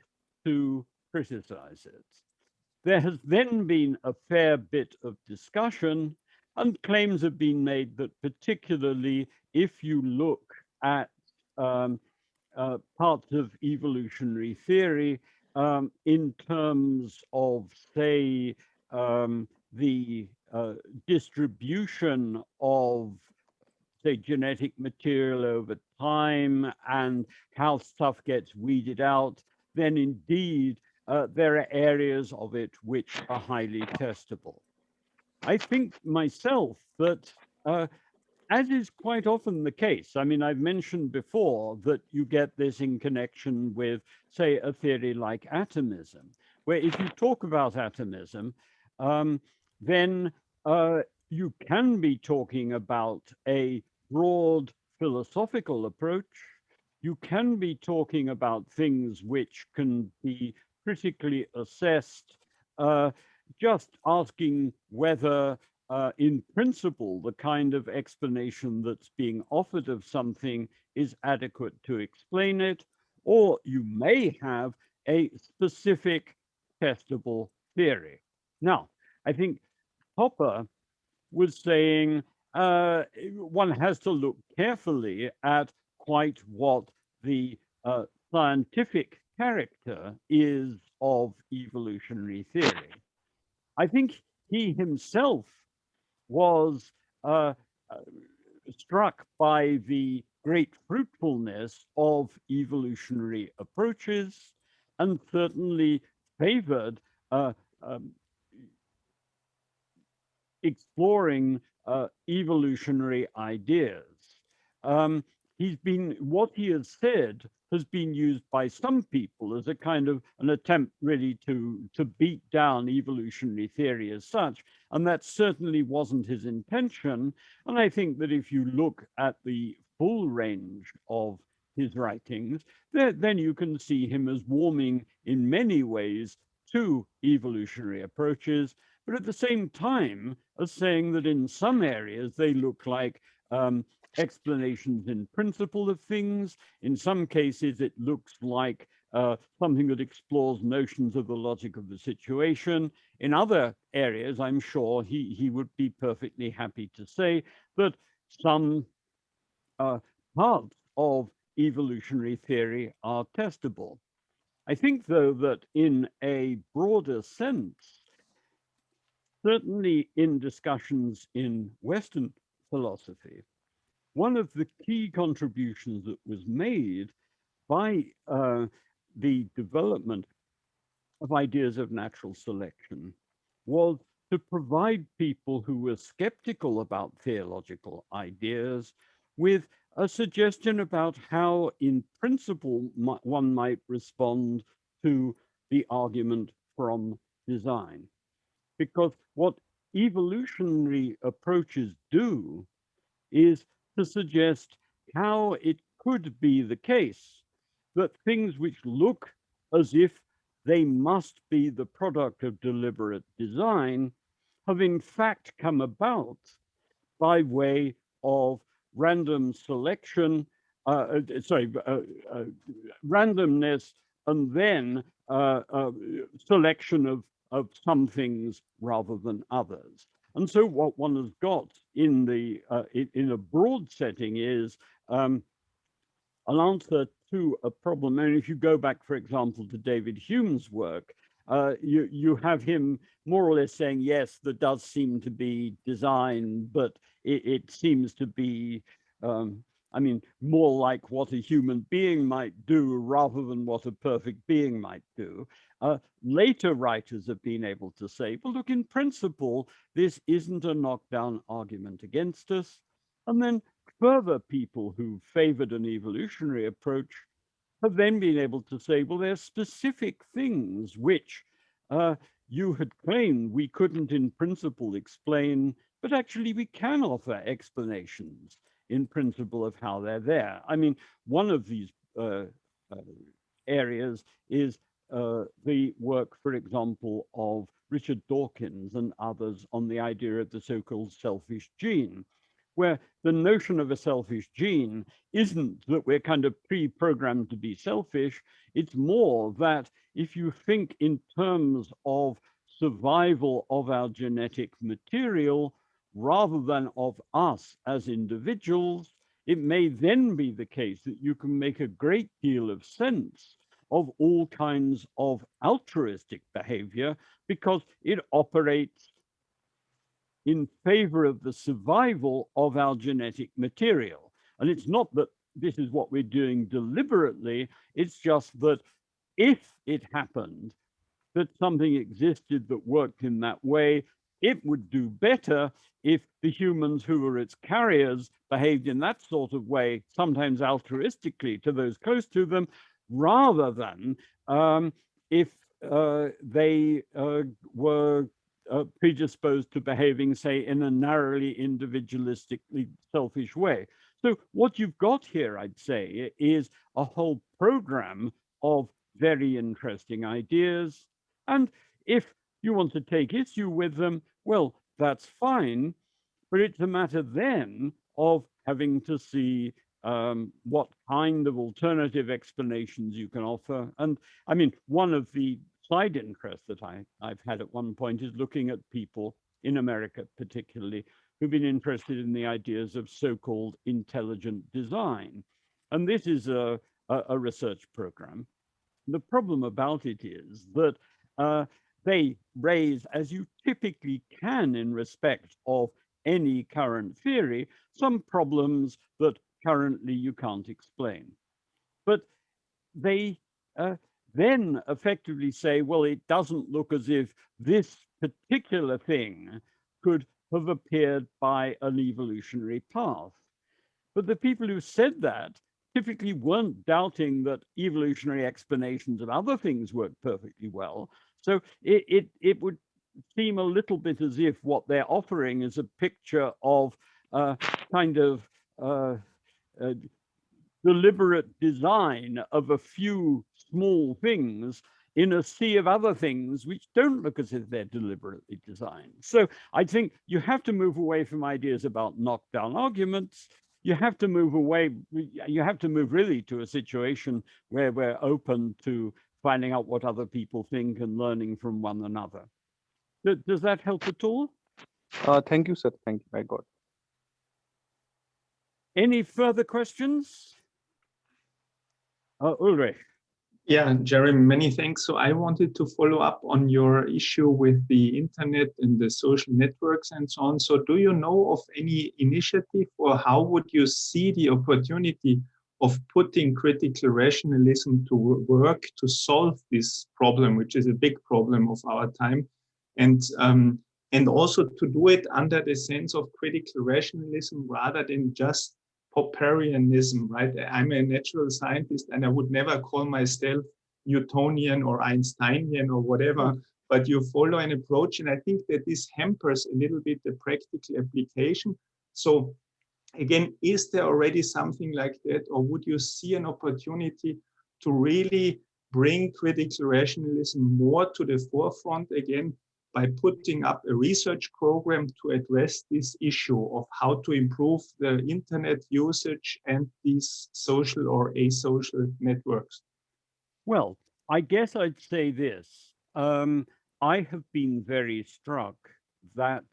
to criticize it. There has then been a fair bit of discussion, and claims have been made that particularly if you look at parts of evolutionary theory in terms of, say, the distribution of, say, genetic material over time and how stuff gets weeded out, then indeed there are areas of it which are highly testable. I think myself that, as is quite often the case, I mean, I've mentioned before that you get this in connection with, say, a theory like atomism, where if you talk about atomism, then you can be talking about a broad philosophical approach. You can be talking about things which can be critically assessed, just asking whether, in principle, the kind of explanation that's being offered of something is adequate to explain it, or you may have a specific testable theory. Now, I think Popper was saying one has to look carefully at quite what the scientific character is of evolutionary theory. I think he himself was struck by the great fruitfulness of evolutionary approaches, and certainly favored exploring evolutionary ideas. What he has said has been used by some people as a kind of an attempt really to beat down evolutionary theory as such, and that certainly wasn't his intention. And I think that if you look at the full range of his writings, then you can see him as warming in many ways to evolutionary approaches, but at the same time as saying that in some areas they look like explanations in principle of things. In some cases, it looks like something that explores notions of the logic of the situation. In other areas, I'm sure he would be perfectly happy to say that some parts of evolutionary theory are testable. I think, though, that in a broader sense, certainly in discussions in Western philosophy, one of the key contributions that was made by the development of ideas of natural selection was to provide people who were skeptical about theological ideas with a suggestion about how, in principle, one might respond to the argument from design. Because what evolutionary approaches do is to suggest how it could be the case that things which look as if they must be the product of deliberate design have in fact come about by way of random selection, randomness, and then selection of some things rather than others. And so what one has got in the in a broad setting is an answer to a problem. And if you go back, for example, to David Hume's work, you have him more or less saying, yes, there does seem to be design, but it seems to be, I mean, more like what a human being might do rather than what a perfect being might do. Later writers have been able to say, well, look, in principle, this isn't a knockdown argument against us. And then further people who favored an evolutionary approach have then been able to say, well, there are specific things which you had claimed we couldn't in principle explain, but actually we can offer explanations in principle of how they're there. I mean, one of these areas is the work, for example, of Richard Dawkins and others on the idea of the so-called selfish gene, where the notion of a selfish gene isn't that we're kind of pre-programmed to be selfish. It's more that if you think in terms of survival of our genetic material, rather than of us as individuals, it may then be the case that you can make a great deal of sense of all kinds of altruistic behavior because it operates in favor of the survival of our genetic material. And it's not that this is what we're doing deliberately, it's just that if it happened that something existed that worked in that way, it would do better if the humans who were its carriers behaved in that sort of way, sometimes altruistically to those close to them, rather than if they were predisposed to behaving, say, in a narrowly individualistically selfish way. So what you've got here, I'd say, is a whole program of very interesting ideas. And if you want to take issue with them, well, that's fine. But it's a matter then of having to see what kind of alternative explanations you can offer. And I mean, one of the side interests that I've had at one point is looking at people in America, particularly, who've been interested in the ideas of so-called intelligent design. And this is a research program. The problem about it is that they raise, as you typically can in respect of any current theory, some problems that currently you can't explain. But they then effectively say, well, it doesn't look as if this particular thing could have appeared by an evolutionary path. But the people who said that typically weren't doubting that evolutionary explanations of other things work perfectly well. So it would seem a little bit as if what they're offering is a picture of kind of deliberate design of a few small things in a sea of other things which don't look as if they're deliberately designed. So I think you have to move away from ideas about knockdown arguments. You have to move away, you have to move really to a situation where we're open to finding out what other people think and learning from one another. Does that help at all? Thank you, sir. Thank you. I got it. Any further questions? Ulrich. Yeah, Jeremy, many thanks. So I wanted to follow up on your issue with the internet and the social networks and so on. So do you know of any initiative, or how would you see the opportunity of putting critical rationalism to work to solve this problem, which is a big problem of our time, and also to do it under the sense of critical rationalism rather than just Popperianism, right? I'm a natural scientist and I would never call myself Newtonian or Einsteinian or whatever, but you follow an approach. And I think that this hampers a little bit the practical application. So again, is there already something like that, or would you see an opportunity to really bring critical rationalism more to the forefront again, by putting up a research program to address this issue of how to improve the internet usage and these social or asocial networks? Well, I guess I'd say this. I have been very struck that,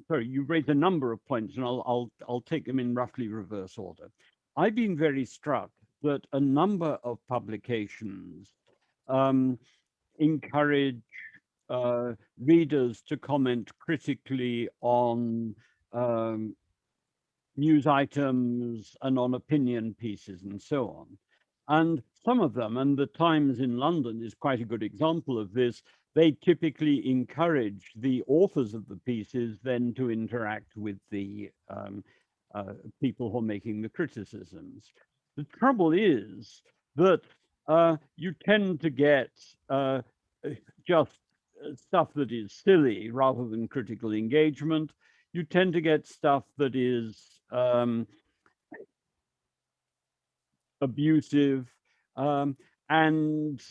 sorry, you raised a number of points, and I'll take them in roughly reverse order. I've been very struck that a number of publications encourage readers to comment critically on news items and on opinion pieces and so on. And some of them, and the Times in London is quite a good example of this, they typically encourage the authors of the pieces then to interact with the people who are making the criticisms. The trouble is that you tend to get just stuff that is silly rather than critical engagement. You tend to get stuff that is abusive, and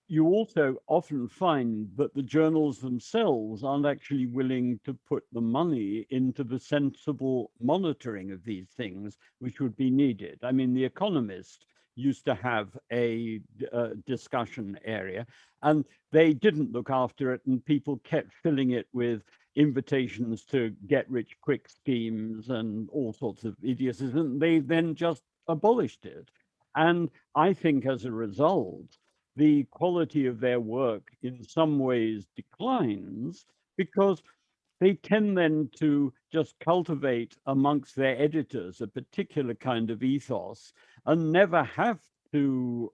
you also often find that the journals themselves aren't actually willing to put the money into the sensible monitoring of these things, which would be needed. I mean, The Economist used to have a discussion area, and they didn't look after it, and people kept filling it with invitations to get rich quick schemes and all sorts of idiotism. They then just abolished it. And I think as a result, the quality of their work in some ways declines, because they tend then to just cultivate amongst their editors a particular kind of ethos and never have to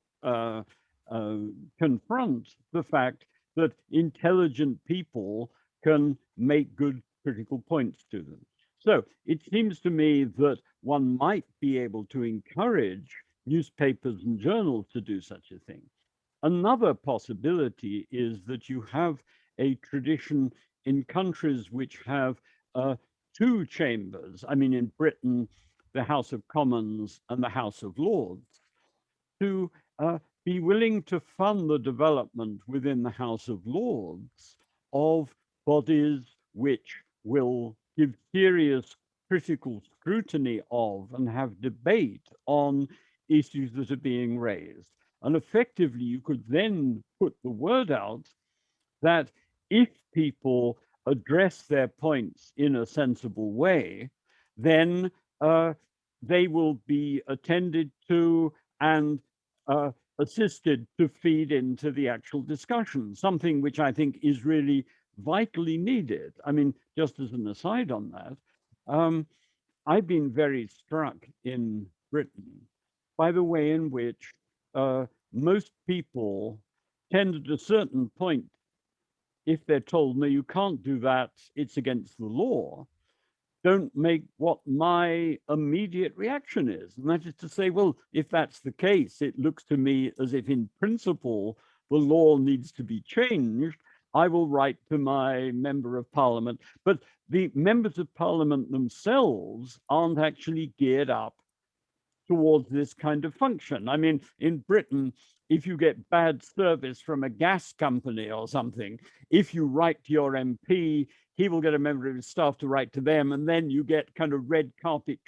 confront the fact that intelligent people can make good critical points to them. So it seems to me that one might be able to encourage newspapers and journals to do such a thing. Another possibility is that you have a tradition in countries which have two chambers. I mean, in Britain, the House of Commons and the House of Lords, to be willing to fund the development within the House of Lords of bodies which will give serious critical scrutiny of and have debate on issues that are being raised. And effectively, you could then put the word out that if people address their points in a sensible way, then they will be attended to and assisted to feed into the actual discussion, something which I think is really vitally needed. I mean, just as an aside on that, I've been very struck in Britain by the way in which most people tend at a certain point, if they're told, no, you can't do that, it's against the law, don't make what my immediate reaction is. And that is to say, well, if that's the case, it looks to me as if in principle, the law needs to be changed. I will write to my member of parliament, but the members of parliament themselves aren't actually geared up towards this kind of function. I mean, in Britain, if you get bad service from a gas company or something, if you write to your MP, he will get a member of his staff to write to them, and then you get kind of red carpet.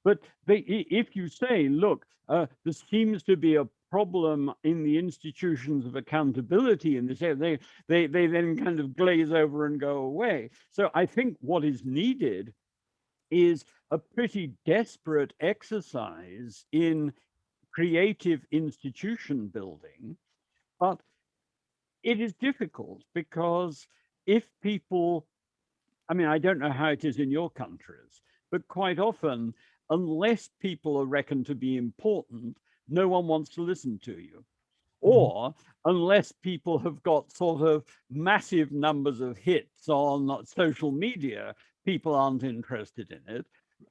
But if you say, look, there seems to be a problem in the institutions of accountability in this area, they then kind of glaze over and go away. So I think what is needed is a pretty desperate exercise in creative institution building, but it is difficult because if people, I mean, I don't know how it is in your countries, but quite often, unless people are reckoned to be important, no one wants to listen to you. Or unless people have got sort of massive numbers of hits on social media, people aren't interested in it.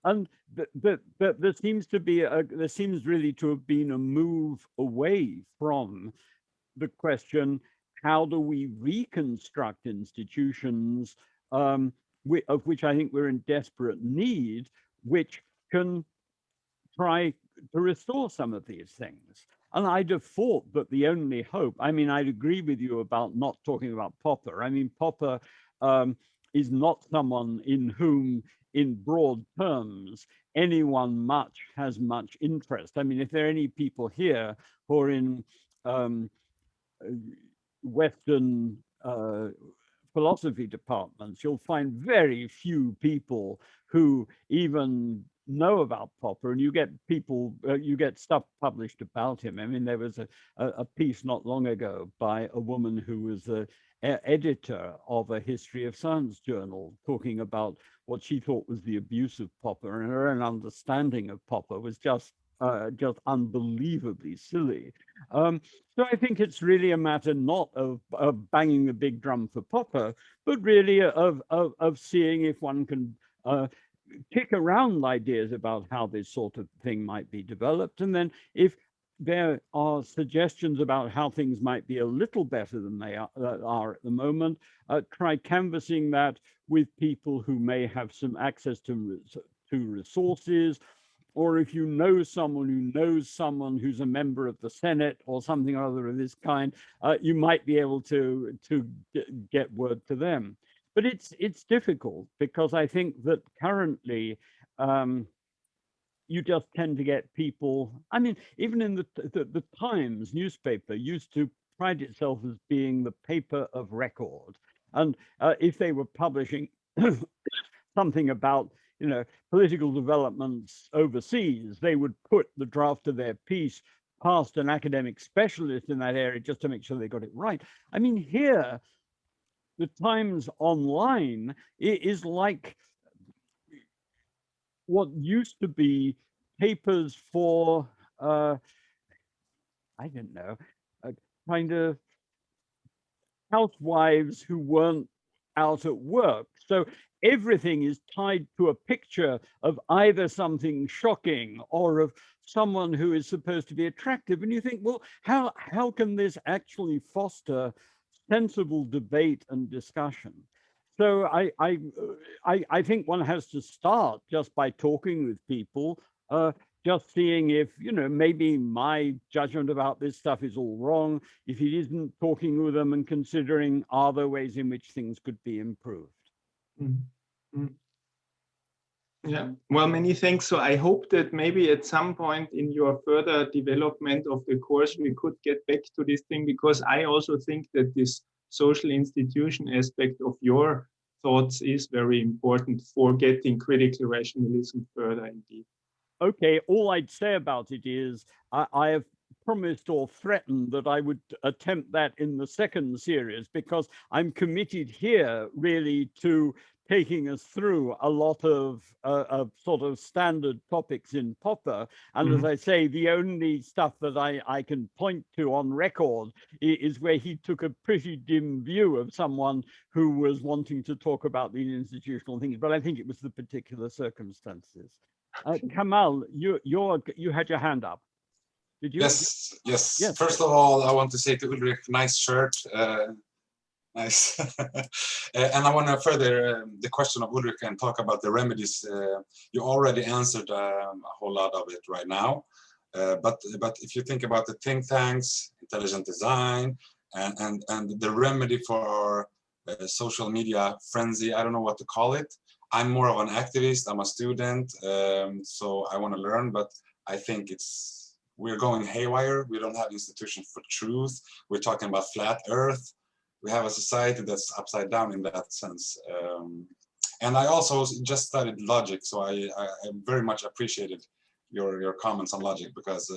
And there seems to be there seems really to have been a move away from the question, how do we reconstruct institutions of which I think we're in desperate need, which can try to restore some of these things. And I'd have thought that the only hope, I mean, I'd agree with you about not talking about Popper. I mean, Popper is not someone in whom, in broad terms, anyone has much interest. I mean, if there are any people here who are in Western philosophy departments, you'll find very few people who even know about Popper, and you get people, you get stuff published about him. I mean, there was a piece not long ago by a woman who was the editor of a history of science journal, talking about what she thought was the abuse of Popper, and her own understanding of Popper was just unbelievably silly. So I think it's really a matter not of banging the big drum for Popper, but really of seeing if one can kick around ideas about how this sort of thing might be developed. And then if there are suggestions about how things might be a little better than they are at the moment, try canvassing that with people who may have some access to resources, or if you know someone who knows someone who's a member of the Senate or something or other of this kind, you might be able to get word to them. But it's difficult because I think that currently you just tend to get people. I mean, even in the Times newspaper used to pride itself as being the paper of record, and if they were publishing something about political developments overseas, they would put the draft of their piece past an academic specialist in that area just to make sure they got it right. I mean, here, the Times Online is like what used to be papers for, I don't know, kind of housewives who weren't out at work. So everything is tied to a picture of either something shocking or of someone who is supposed to be attractive. And you think, well, how can this actually foster sensible debate and discussion? So I think one has to start just by talking with people, just seeing if, maybe my judgment about this stuff is all wrong. If it isn't, talking with them and considering, are there ways in which things could be improved? Mm-hmm. Yeah, well, many thanks. So I hope that maybe at some point in your further development of the course, we could get back to this thing, because I also think that this social institution aspect of your thoughts is very important for getting critical rationalism further indeed. Okay, all I'd say about it is I have promised or threatened that I would attempt that in the second series, because I'm committed here really to taking us through a lot of sort of standard topics in Popper. And as I say, the only stuff that I can point to on record is where he took a pretty dim view of someone who was wanting to talk about the institutional things. But I think it was the particular circumstances. Kamal, you had your hand up. Did you? Yes. First of all, I want to say to Ulrich, nice shirt. Nice. And I want to further the question of Ulrich and talk about the remedies. You already answered a whole lot of it right now. But if you think about the think tanks, intelligent design, and the remedy for social media frenzy, I don't know what to call it. I'm more of an activist. I'm a student, so I want to learn. But I think we're going haywire. We don't have institutions for truth. We're talking about flat Earth. We have a society that's upside down in that sense. And I also just studied logic, so I very much appreciated your comments on logic, because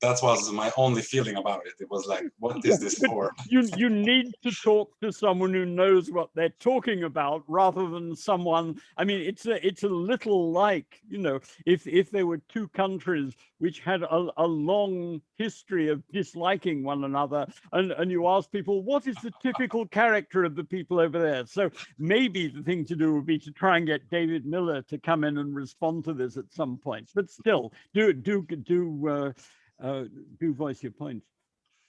that was my only feeling about it. It was like, what is this for? You need to talk to someone who knows what they're talking about, rather than someone. I mean, it's a little like, you know, if there were two countries which had a long history of disliking one another, and you ask people, what is the typical character of the people over there? So maybe the thing to do would be to try and get David Miller to come in and respond to this at some point. But still, do voice your point.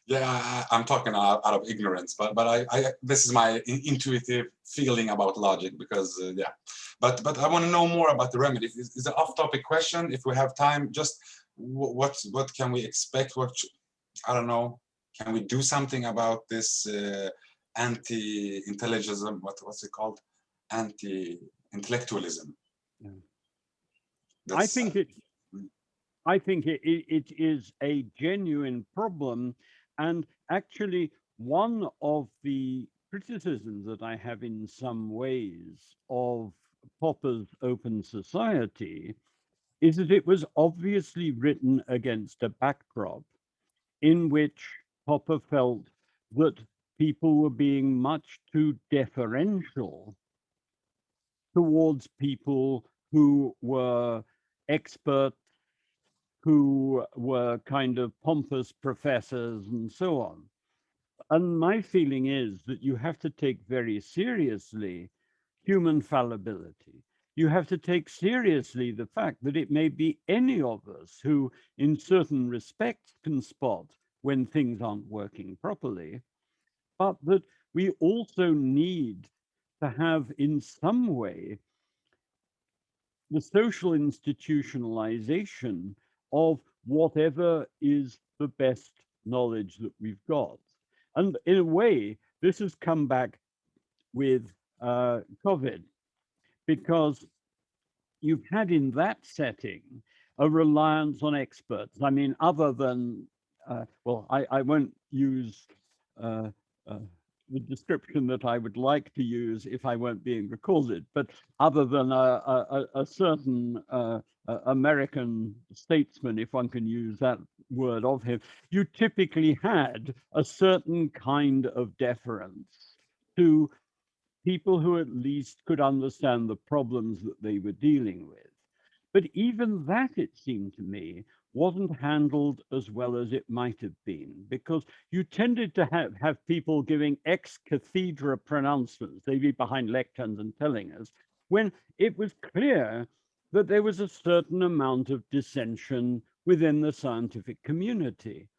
Yeah, I'm talking out of ignorance, but this is my intuitive feeling about logic, because yeah. But I want to know more about the remedy. Is an off-topic question. If we have time, just what can we expect? I don't know. Can we do something about this anti-intelligentism? What's it called? Anti-intellectualism. Yeah. I think it is a genuine problem, and actually one of the criticisms that I have in some ways of Popper's Open Society is that it was obviously written against a backdrop in which Popper felt that people were being much too deferential towards people who were experts, who were kind of pompous professors and so on. And my feeling is that you have to take very seriously human fallibility. You have to take seriously the fact that it may be any of us who, in certain respects, can spot when things aren't working properly, but that we also need to have, in some way, the social institutionalization of whatever is the best knowledge that we've got. And in a way, this has come back with COVID, because you've had in that setting a reliance on experts. I mean, other than, well, I won't use the description that I would like to use if I weren't being recorded, but other than a certain American statesman, if one can use that word of him, you typically had a certain kind of deference to people who at least could understand the problems that they were dealing with. But even that, it seemed to me, wasn't handled as well as it might have been, because you tended to have people giving ex cathedra pronouncements. They'd be behind lecterns and telling us, when it was clear that there was a certain amount of dissension within the scientific community.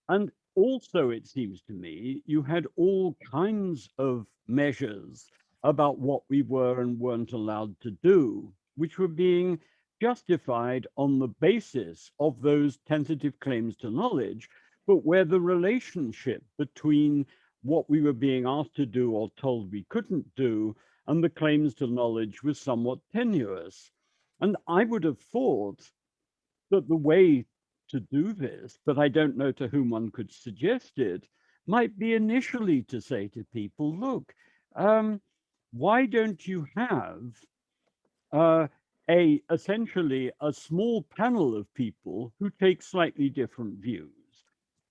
And also, it seems to me, you had all kinds of measures about what we were and weren't allowed to do, which were being justified on the basis of those tentative claims to knowledge, but where the relationship between what we were being asked to do or told we couldn't do and the claims to knowledge was somewhat tenuous. And I would have thought that the way to do this, but I don't know to whom one could suggest it, might be initially to say to people, look, why don't you have essentially a small panel of people who take slightly different views,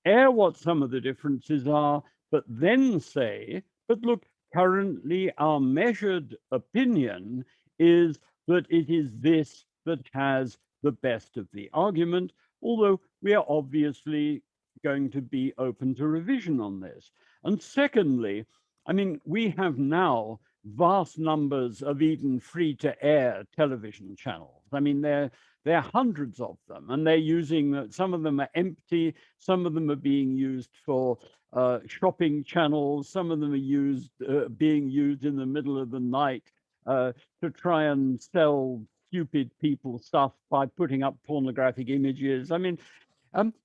air what some of the differences are, but then say, but look, currently our measured opinion is that it is this that has the best of the argument, although we are obviously going to be open to revision on this. And secondly, I mean, we have now vast numbers of even free-to-air television channels. I mean, there are hundreds of them, and they're using, some of them are empty, some of them are being used for shopping channels, some of them are being used in the middle of the night to try and sell stupid people stuff by putting up pornographic images. I mean,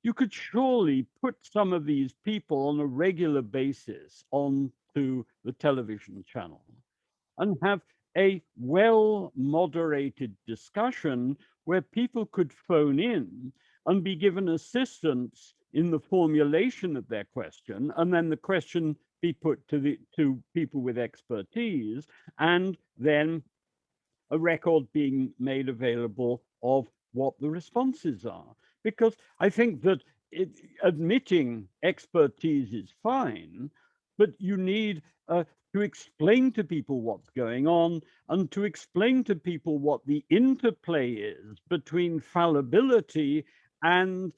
you could surely put some of these people on a regular basis onto the television channel and have a well-moderated discussion where people could phone in and be given assistance in the formulation of their question, and then the question be put to people with expertise, and then a record being made available of what the responses are. Because I think that admitting expertise is fine, but you need to explain to people what's going on and to explain to people what the interplay is between fallibility and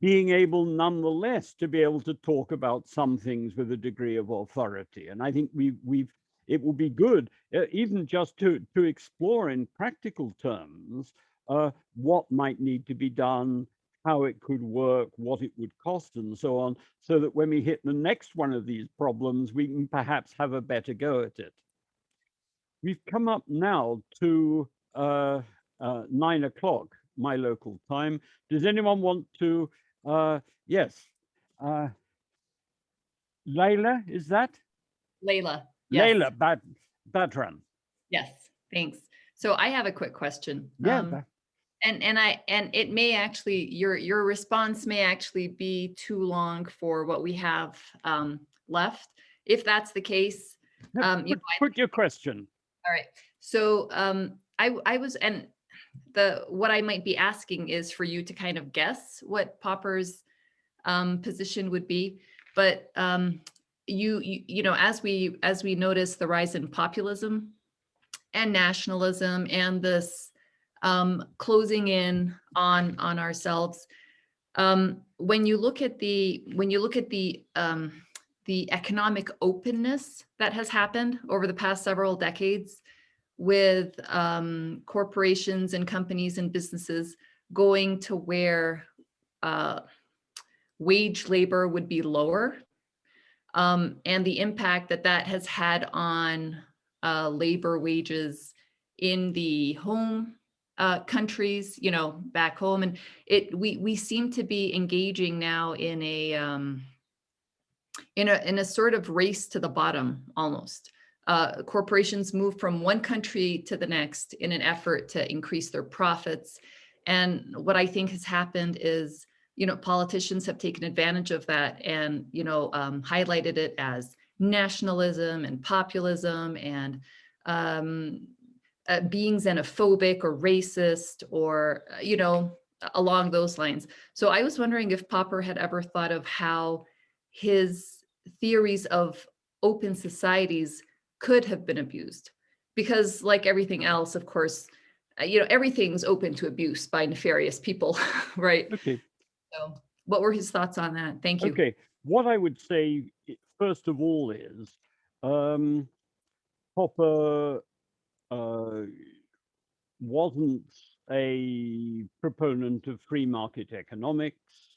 being able nonetheless to be able to talk about some things with a degree of authority. And I think it will be good, even just to explore in practical terms what might need to be done, how it could work, what it would cost, and so on, so that when we hit the next one of these problems, we can perhaps have a better go at it. We've come up now to 9 o'clock, my local time. Does anyone want to, yes, Layla, is that? Layla. Yes. Layla Badran. Yes, thanks. So I have a quick question. Yeah. And it may actually, your response may actually be too long for what we have left. If that's the case, put your question. All right. So I was, and what I might be asking is for you to kind of guess what Popper's position would be, but you know, as we notice the rise in populism and nationalism and this closing in on ourselves, when you look at the economic openness that has happened over the past several decades, with corporations and companies and businesses going to where wage labor would be lower, and the impact that has had on labor wages in the home countries, you know, back home, and we seem to be engaging now in a sort of race to the bottom almost. Corporations move from one country to the next in an effort to increase their profits. And what I think has happened is, you know, politicians have taken advantage of that and, you know, highlighted it as nationalism and populism and being xenophobic or racist or, you know, along those lines. So I was wondering if Popper had ever thought of how his theories of open societies could have been abused, because like everything else, of course, you know, everything's open to abuse by nefarious people, right? Okay. So what were his thoughts on that? Thank you. Okay, what I would say, first of all, is Popper wasn't a proponent of free market economics.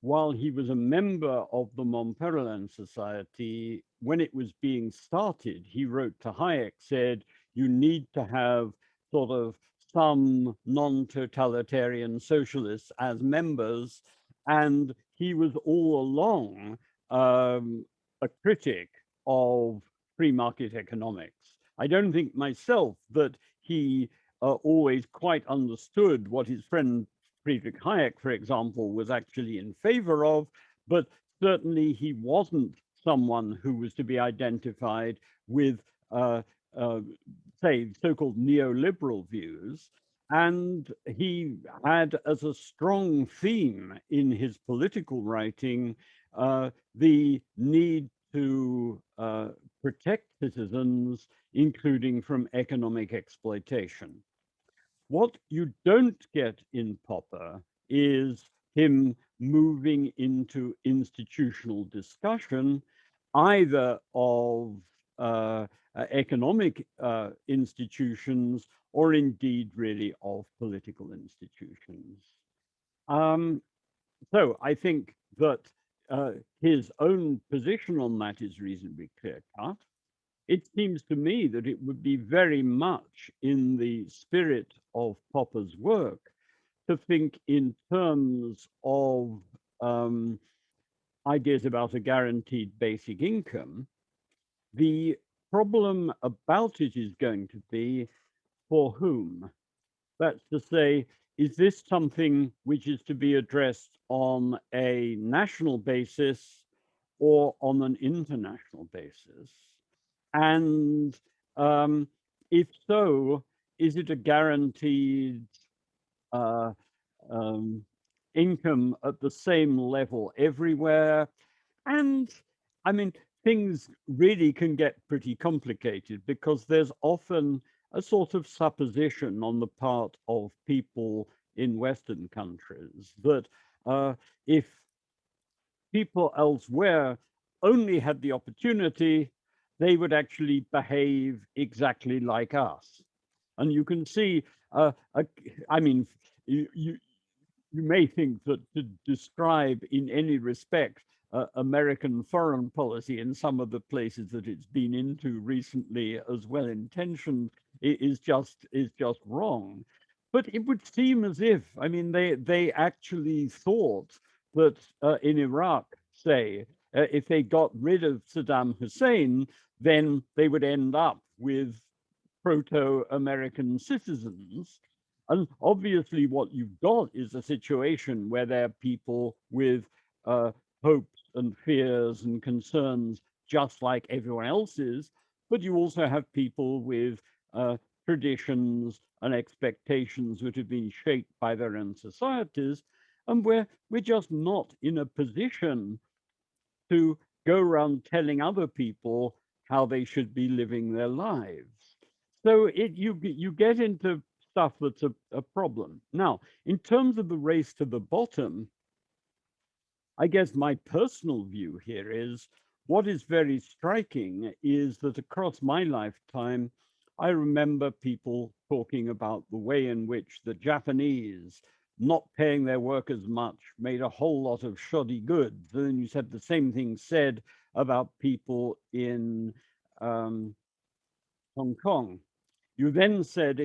While he was a member of the Montpellier Society, when it was being started, he wrote to Hayek, said, you need to have sort of some non-totalitarian socialists as members, and he was all along a critic of free market economics. I don't think myself that he always quite understood what his friend Friedrich Hayek, for example, was actually in favor of, but certainly he wasn't someone who was to be identified with, say, so-called neoliberal views. And he had as a strong theme in his political writing the need to protect citizens, including from economic exploitation. What you don't get in Popper is him moving into institutional discussion, either of economic institutions or indeed really of political institutions. So I think that his own position on that is reasonably clear-cut. It seems to me that it would be very much in the spirit of Popper's work to think in terms of ideas about a guaranteed basic income. The problem about it is going to be for whom? That's to say, is this something which is to be addressed on a national basis or on an international basis? And if so, is it a guaranteed income at the same level everywhere? And I mean, things really can get pretty complicated because there's often a sort of supposition on the part of people in Western countries that if people elsewhere only had the opportunity, they would actually behave exactly like us. And you can see, I mean, you may think that to describe in any respect American foreign policy in some of the places that it's been into recently as well intentioned is just wrong. But it would seem as if, I mean, they actually thought that in Iraq, say, if they got rid of Saddam Hussein, then they would end up with proto-American citizens. And obviously what you've got is a situation where there are people with hopes and fears and concerns just like everyone else's, but you also have people with traditions and expectations which have been shaped by their own societies, and we're just not in a position to go around telling other people how they should be living their lives. So you get into stuff that's a problem. Now, in terms of the race to the bottom, I guess my personal view here is what is very striking is that across my lifetime, I remember people talking about the way in which the Japanese not paying their workers much made a whole lot of shoddy goods. And then you said the same thing said about people in Hong Kong. You then said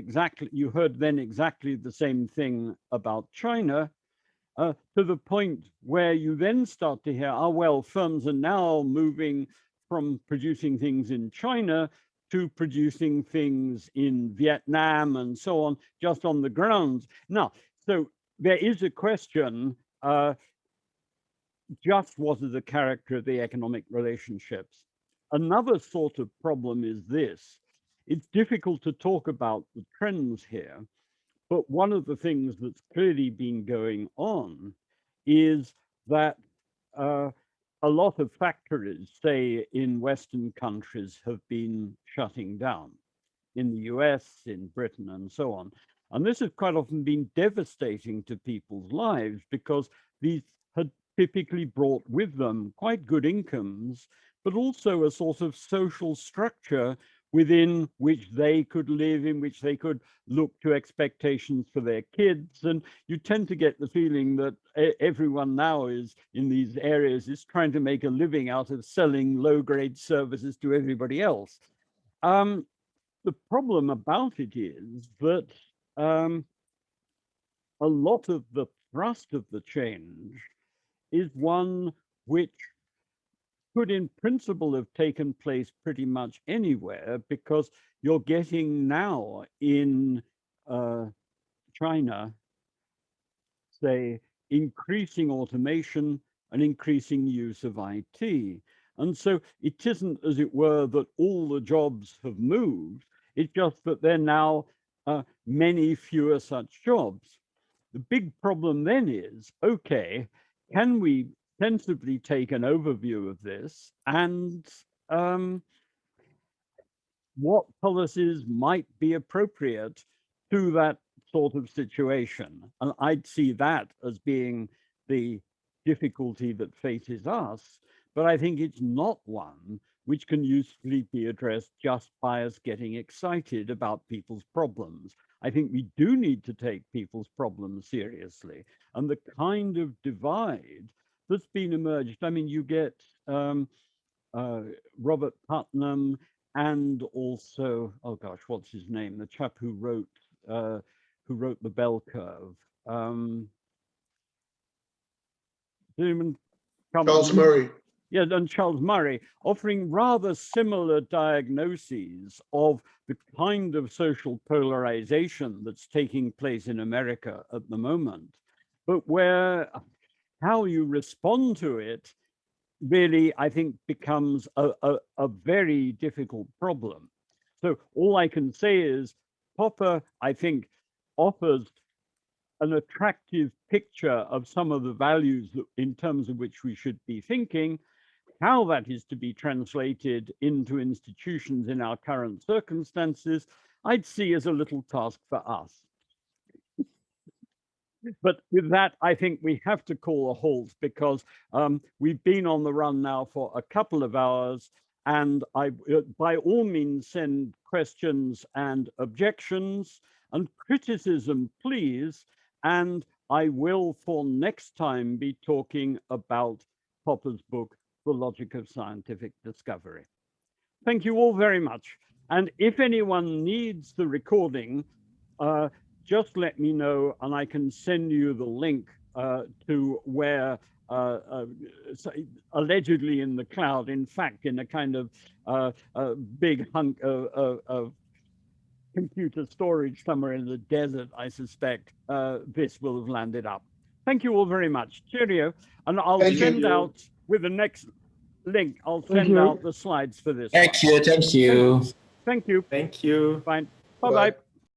you heard then exactly the same thing about China, to the point where you then start to hear, oh, well, firms are now moving from producing things in China to producing things in Vietnam and so on, just on the grounds. Now, so there is a question, just what is the character of the economic relationships? Another sort of problem is this. It's difficult to talk about the trends here, but one of the things that's clearly been going on is that a lot of factories, say in Western countries, have been shutting down, in the US, in Britain, and so on. And this has quite often been devastating to people's lives because these had typically brought with them quite good incomes, but also a sort of social structure within which they could live, in which they could look to expectations for their kids. And you tend to get the feeling that everyone now is in these areas is trying to make a living out of selling low-grade services to everybody else. The problem about it is that a lot of the thrust of the change is one which could in principle have taken place pretty much anywhere, because you're getting now in China, say, increasing automation and increasing use of IT. And so it isn't, as it were, that all the jobs have moved. It's just that there are now many fewer such jobs. The big problem then is, okay, can we sensibly take an overview of this and what policies might be appropriate to that sort of situation. And I'd see that as being the difficulty that faces us, but I think it's not one which can usefully be addressed just by us getting excited about people's problems. I think we do need to take people's problems seriously, and the kind of divide that's been emerged. I mean, you get Robert Putnam and also, oh gosh, what's his name? The chap who wrote the Bell Curve. Charles Murray. Yeah, and Charles Murray, offering rather similar diagnoses of the kind of social polarization that's taking place in America at the moment, but where how you respond to it really, I think, becomes a very difficult problem. So all I can say is Popper, I think, offers an attractive picture of some of the values that, in terms of which we should be thinking. How that is to be translated into institutions in our current circumstances, I'd see as a little task for us. But with that, I think we have to call a halt, because we've been on the run now for a couple of hours, and I, by all means, send questions and objections and criticism, please. And I will, for next time, be talking about Popper's book, The Logic of Scientific Discovery. Thank you all very much. And if anyone needs the recording, just let me know, and I can send you the link to where, allegedly in the cloud, in fact, in a kind of big hunk of computer storage somewhere in the desert, I suspect, this will have landed up. Thank you all very much. Cheerio. And I'll send out, with the next link, I'll send out the slides for this. Thank you. Thank you. Thank you. Thank you. Fine. Bye-bye.